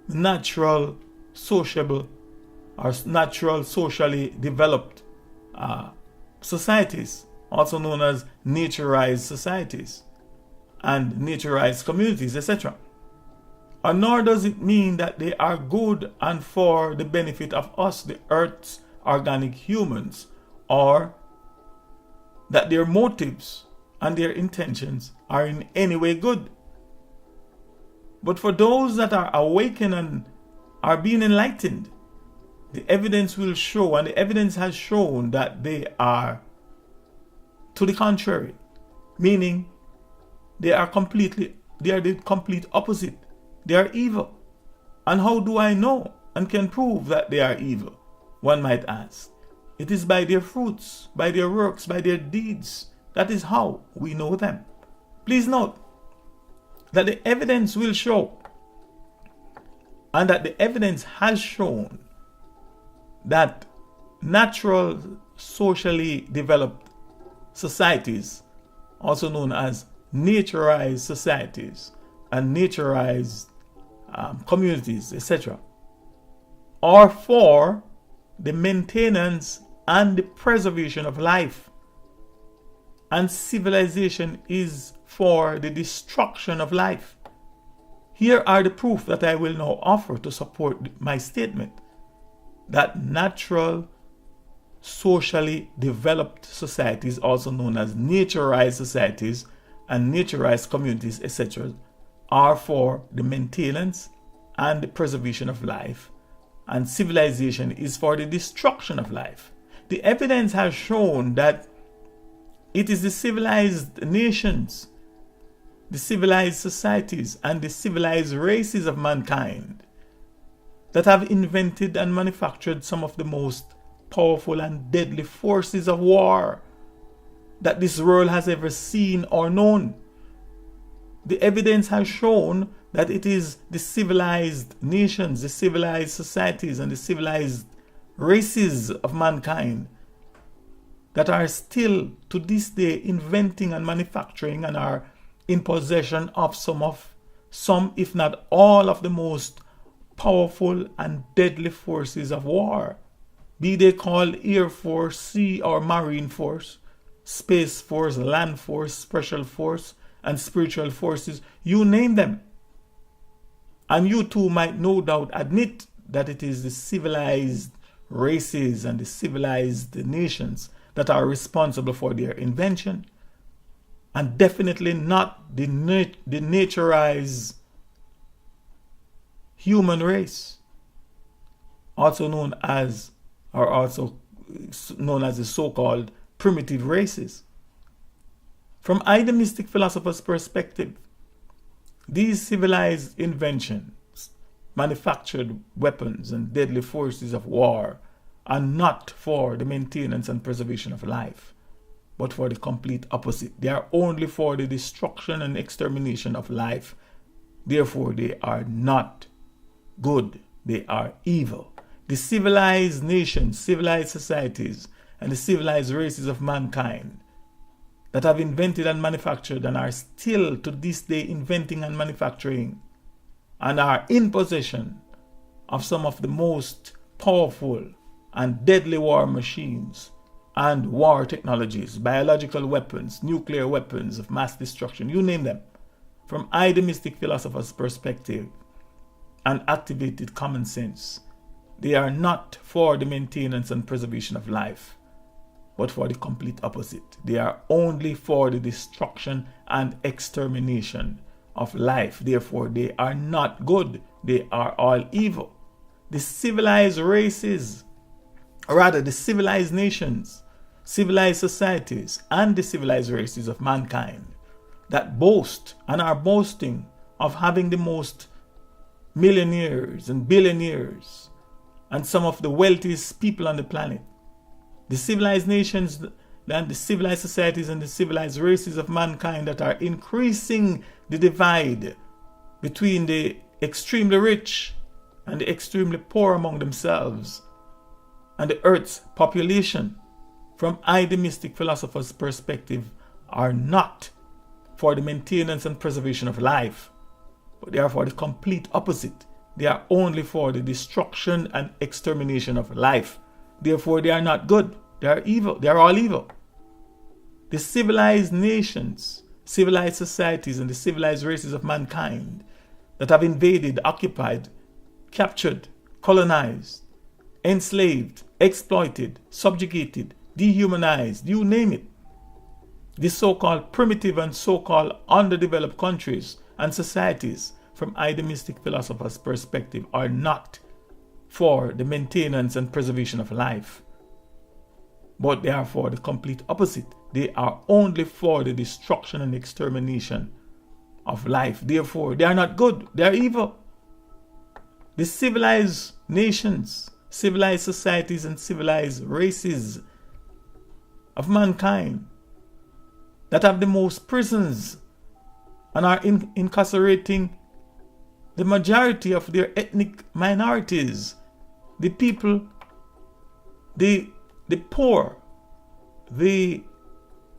natural, sociable, or natural, socially developed societies, also known as nature-rise societies and nature-rise communities, etc. And nor does it mean that they are good and for the benefit of us, the Earth's organic humans, or that their motives and their intentions are in any way good. But for those that are awakened and are being enlightened, the evidence will show, and the evidence has shown, that they are to the contrary, meaning they are the complete opposite. They are evil. And how do I know and can prove that they are evil? One might ask. It is by their fruits, by their works, by their deeds. That is how we know them. Please note that the evidence will show, and that the evidence has shown, that natural, socially developed societies, also known as nature-rise societies and nature-rise communities, etc., are for the maintenance and the preservation of life, and civilization is for the destruction of life. Here are the proof that I will now offer to support my statement that natural, socially developed societies, also known as nature-rise societies and nature-rise communities, etc., are for the maintenance and the preservation of life, and civilization is for the destruction of life. The evidence has shown that it is the civilized nations, the civilized societies, and the civilized races of mankind that have invented and manufactured some of the most powerful and deadly forces of war that this world has ever seen or known. The evidence has shown that it is the civilized nations, the civilized societies, and the civilized races of mankind that are still to this day inventing and manufacturing and are in possession of some, if not all, of the most powerful and deadly forces of war, be they called Air Force, Sea or Marine Force, Space Force, Land Force, Special Force, and spiritual forces, you name them. And you too might no doubt admit that it is the civilized races and the civilized nations that are responsible for their invention. and definitely not the naturized human race, also known as the so-called primitive races. From the Mystic Philosopher's perspective, these civilized inventions, manufactured weapons and deadly forces of war are not for the maintenance and preservation of life, but for the complete opposite. They are only for the destruction and extermination of life. Therefore, they are not good. They are evil. The civilized nations, civilized societies, and the civilized races of mankind that have invented and manufactured and are still to this day inventing and manufacturing and are in possession of some of the most powerful and deadly war machines and war technologies, biological weapons, nuclear weapons of mass destruction, you name them. From the Mystic Philosopher's perspective and activated common sense, they are not for the maintenance and preservation of life, but for the complete opposite. They are only for the destruction and extermination of life. Therefore, they are not good. They are all evil. The civilized races, or rather the civilized nations, civilized societies, and the civilized races of mankind that boast and are boasting of having the most millionaires and billionaires and some of the wealthiest people on the planet, the civilized nations and the civilized societies and the civilized races of mankind that are increasing the divide between the extremely rich and the extremely poor among themselves and the earth's population, from the Mystic Philosopher's perspective, are not for the maintenance and preservation of life, but they are for the complete opposite. They are only for the destruction and extermination of life. Therefore, they are not good. They are evil. They are all evil. The civilized nations, civilized societies, and the civilized races of mankind that have invaded, occupied, captured, colonized, enslaved, exploited, subjugated, dehumanized, you name it. The so-called primitive and so-called underdeveloped countries and societies, from the Mystic Philosopher's perspective, are not for the maintenance and preservation of life, but they are for the complete opposite. They are only for the destruction and extermination of life. Therefore, they are not good. They are evil. The civilized nations, civilized societies, and civilized races of mankind that have the most prisons and are incarcerating the majority of their ethnic minorities, the people, the poor,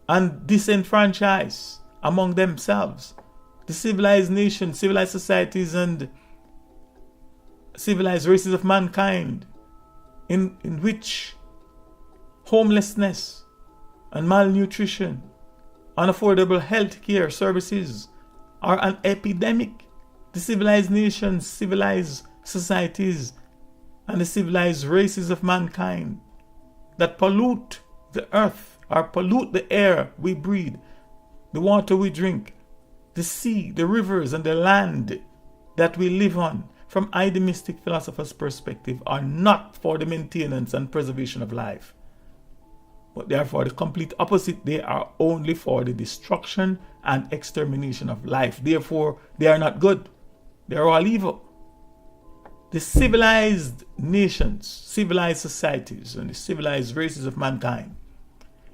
and disenfranchised among themselves, the civilized nations, civilized societies, and civilized races of mankind, in which homelessness and malnutrition, unaffordable health care services are an epidemic. The civilized nations, civilized societies, and the civilized races of mankind that pollute the earth or pollute the air we breathe, the water we drink, the sea, the rivers, and the land that we live on, from the Mystic Philosopher's perspective, are not for the maintenance and preservation of life, but they are for the complete opposite. They are only for the destruction and extermination of life. Therefore, they are not good. They are all evil. The civilized nations, civilized societies, and the civilized races of mankind,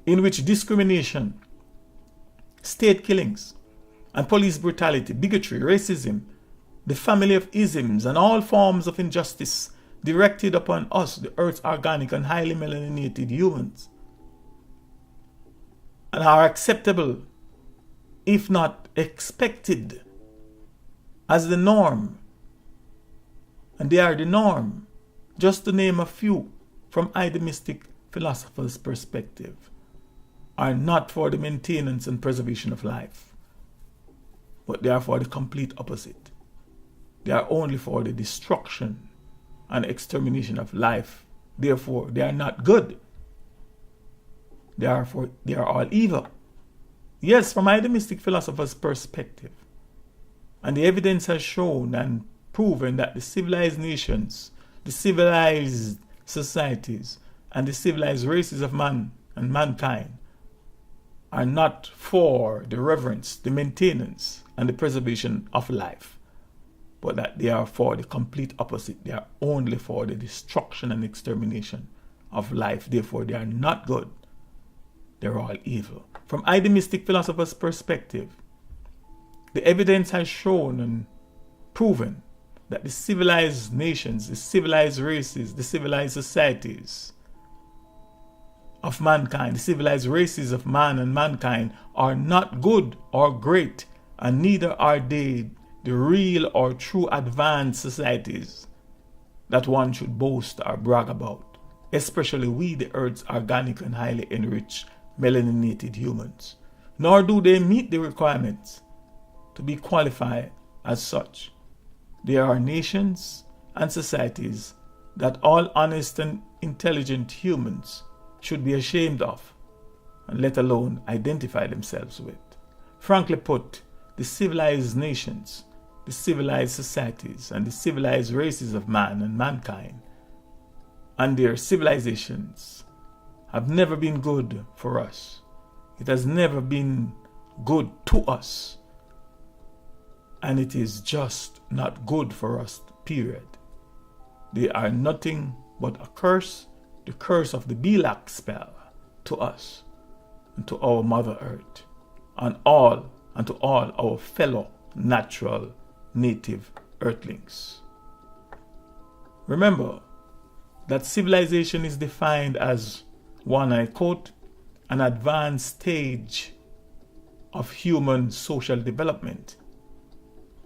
in which discrimination, state killings, and police brutality, bigotry, racism, the family of isms, and all forms of injustice directed upon us, the earth's organic and highly melaninated humans, and are acceptable, if not expected, as the norm. And they are the norm, just to name a few, from the Mystic Philosopher's perspective, are not for the maintenance and preservation of life, but they are for the complete opposite. They are only for the destruction and extermination of life. Therefore, they are not good. They are all evil. Yes, from the Mystic Philosopher's perspective, and the evidence has shown and proven that the civilized nations, the civilized societies, and the civilized races of man and mankind are not for the reverence, the maintenance, and the preservation of life, but that they are for the complete opposite. They are only for the destruction and extermination of life. Therefore, they are not good. They're all evil. From the Mystic Philosopher's perspective, the evidence has shown and proven that the civilized nations, the civilized races, the civilized societies of mankind, the civilized races of man and mankind are not good or great, and neither are they the real or true advanced societies that one should boast or brag about, especially we, the Earth's organic and highly enriched melaninated humans. Nor do they meet the requirements to be qualified as such. There are nations and societies that all honest and intelligent humans should be ashamed of, and let alone identify themselves with. Frankly put, the civilized nations, the civilized societies, and the civilized races of man and mankind and their civilizations have never been good for us. It has never been good to us. And it is just not good for us, period. They are nothing but a curse, the curse of the Belak spell to us and to our Mother Earth and to all our fellow natural native earthlings. Remember that civilization is defined as, one I quote, an advanced stage of human social development.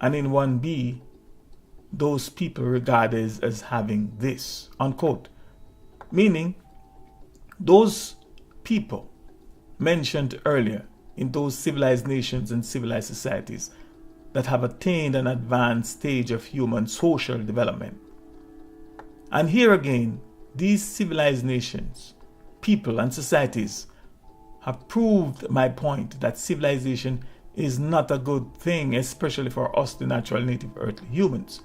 And in 1b, those people regarded as having this, unquote. Meaning, those people mentioned earlier in those civilized nations and civilized societies that have attained an advanced stage of human social development. And here again, these civilized nations, people, and societies have proved my point that civilization is not a good thing, especially for us, the natural native earthly humans,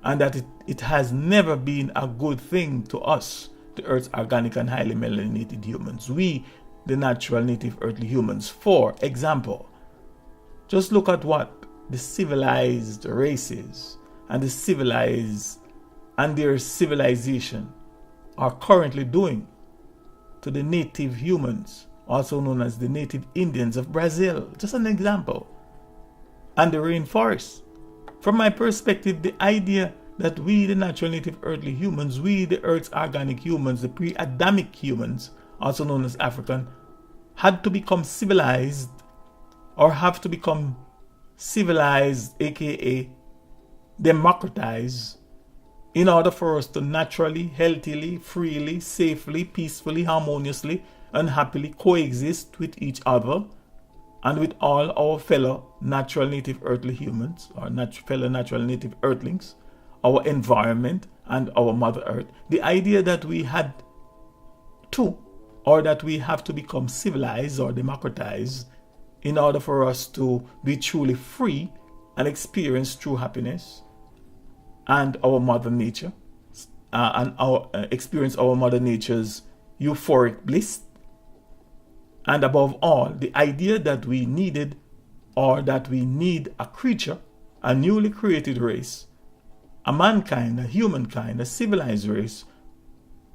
and that it has never been a good thing to us, the Earth's organic and highly melanated humans, we, the natural native earthly humans. For example, just look at what the civilized races and the civilized and their civilization are currently doing to the native humans, also known as the native Indians of Brazil. Just an example. And the rainforest. From my perspective, the idea that we, the natural native earthly humans, we, the Earth's organic humans, the pre-Adamic humans, also known as African, had to become civilized or have to become civilized, aka democratized, in order for us to naturally, healthily, freely, safely, peacefully, harmoniously, and happily coexist with each other and with all our fellow natural native earthly humans, or fellow natural native earthlings, our environment, and our Mother Earth. The idea that we had to, or that we have to become civilized or democratized in order for us to be truly free and experience true happiness and our Mother Nature, and our experience our Mother Nature's euphoric bliss. And above all, the idea that we needed, or that we need a creature, a newly created race, a mankind, a humankind, a civilized race,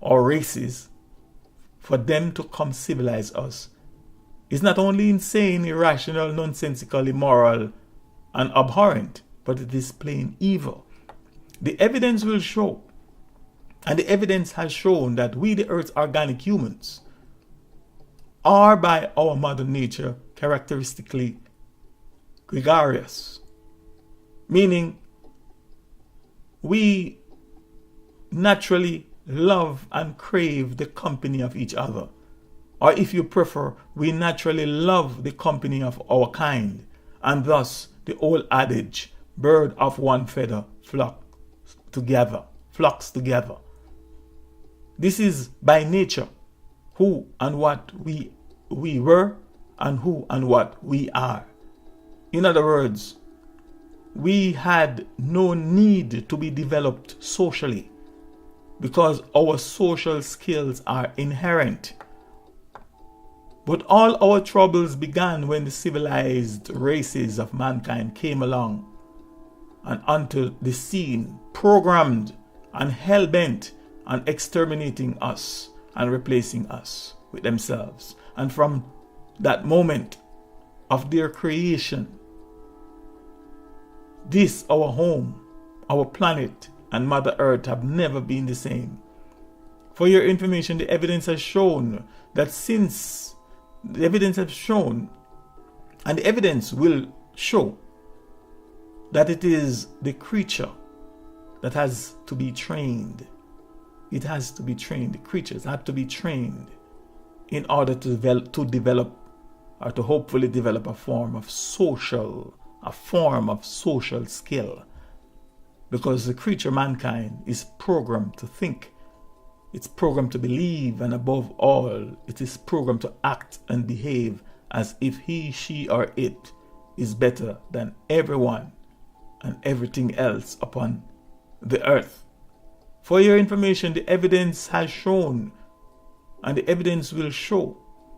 or races, for them to come civilize us, is not only insane, irrational, nonsensical, immoral, and abhorrent, but it is plain evil. The evidence will show, and the evidence has shown, that we, the Earth's organic humans, are by our Mother Nature characteristically gregarious, meaning we naturally love and crave the company of each other, or if you prefer, we naturally love the company of our kind, and thus the old adage, bird of one feather flocks together. This is by nature who and what we were and who and what we are. In other words, we had no need to be developed socially because our social skills are inherent. But all our troubles began when the civilized races of mankind came along and onto the scene, programmed and hell-bent on exterminating us and replacing us with themselves. And from that moment of their creation, this, our home, our planet, and Mother Earth have never been the same. For your information, the evidence has shown that since the evidence has shown, and the evidence will show, that it is the creature that has to be trained. It has to be trained. The creatures have to be trained in order to develop or to hopefully develop a form of social skill. Because the creature mankind is programmed to think. It's programmed to believe, and above all, it is programmed to act and behave as if he, she, or it is better than everyone and everything else upon the earth. For your information, the evidence has shown, and the evidence will show,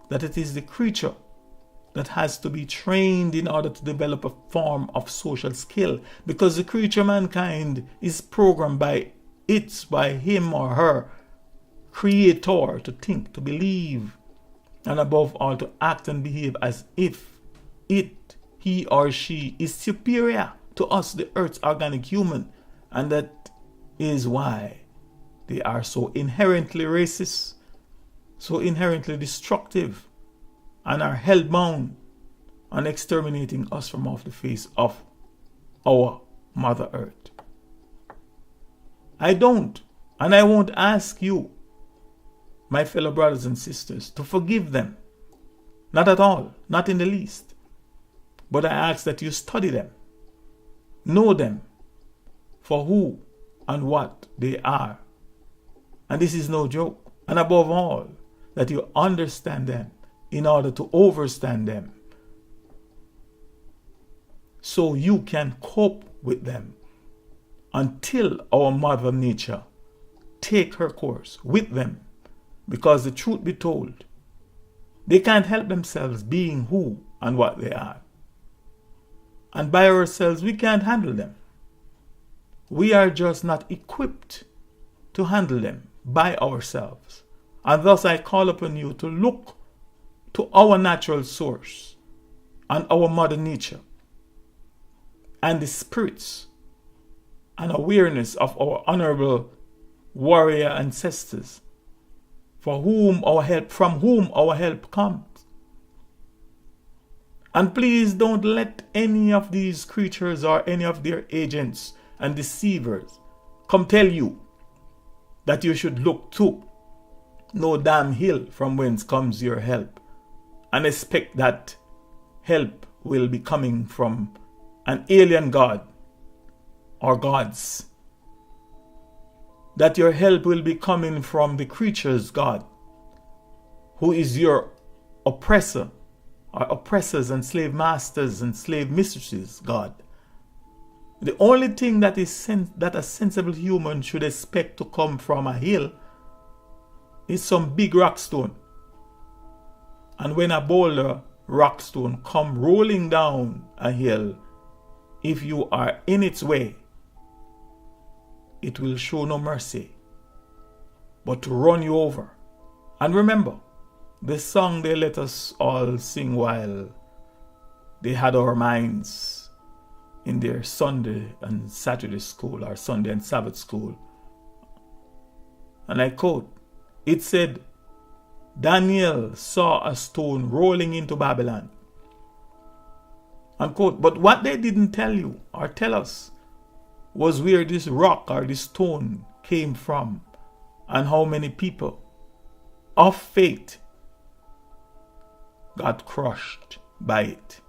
that it is the creature that has to be trained in order to develop a form of social skill, because the creature mankind is programmed by him or her creator to think, to believe, and above all to act and behave as if he or she is superior to us, the earth's organic human. And that is why they are so inherently racist, so inherently destructive, and are hell-bound on exterminating us from off the face of our Mother Earth. I don't, and I won't ask you, my fellow brothers and sisters, to forgive them. Not at all, not in the least. But I ask that you study them, know them for who and what they are. And this is no joke. And above all, that you understand them in order to overstand them, so you can cope with them until our Mother Nature take her course with them. Because the truth be told, they can't help themselves being who and what they are. And by ourselves, we can't handle them. We are just not equipped to handle them by ourselves. And thus I call upon you to look to our natural source and our Mother Nature and the spirits and awareness of our honorable warrior ancestors from whom our help comes. And please don't let any of these creatures or any of their agents and deceivers come tell you that you should look to no damn hill from whence comes your help, and expect that help will be coming from an alien god or gods. That your help will be coming from the creature's God, who is your oppressor, or oppressors and slave masters and slave mistresses God. The only thing that a sensible human should expect to come from a hill is some big rock stone. And when a boulder rock stone come rolling down a hill, if you are in its way, it will show no mercy, but to run you over. And remember, the song they let us all sing while they had our minds in their Sunday and Saturday school, or Sunday and Sabbath school. And I quote, it said, Daniel saw a stone rolling into Babylon. Unquote. But what they didn't tell you or tell us was where this rock or this stone came from, and how many people of faith got crushed by it.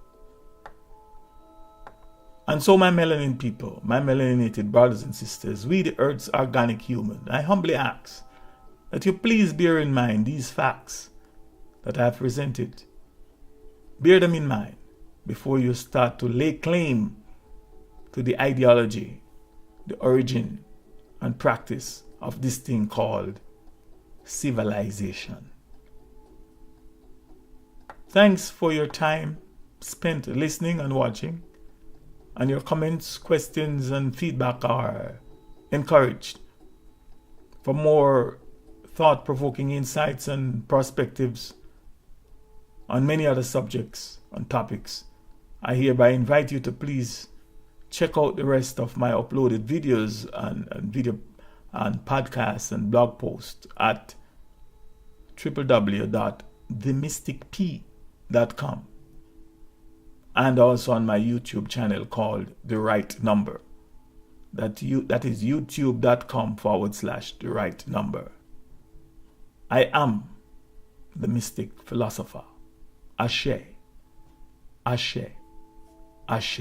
And so my melanin people, my melaninated brothers and sisters, we the earth's organic human, I humbly ask that you please bear in mind these facts that I have presented, Bear them in mind before you start to lay claim to the ideology, the origin and practice of this thing called civilization. Thanks for your time spent listening and watching, and your comments, questions, and feedback are encouraged. For more thought-provoking insights and perspectives on many other subjects and topics, I hereby invite you to please check out the rest of my uploaded videos and video and podcasts and blog posts at www.themysticp.com, and also on my YouTube channel called The Right Number. That is youtube.com/The Right Number. I am the Mystic Philosopher. Ashe, Ashe, Ashe.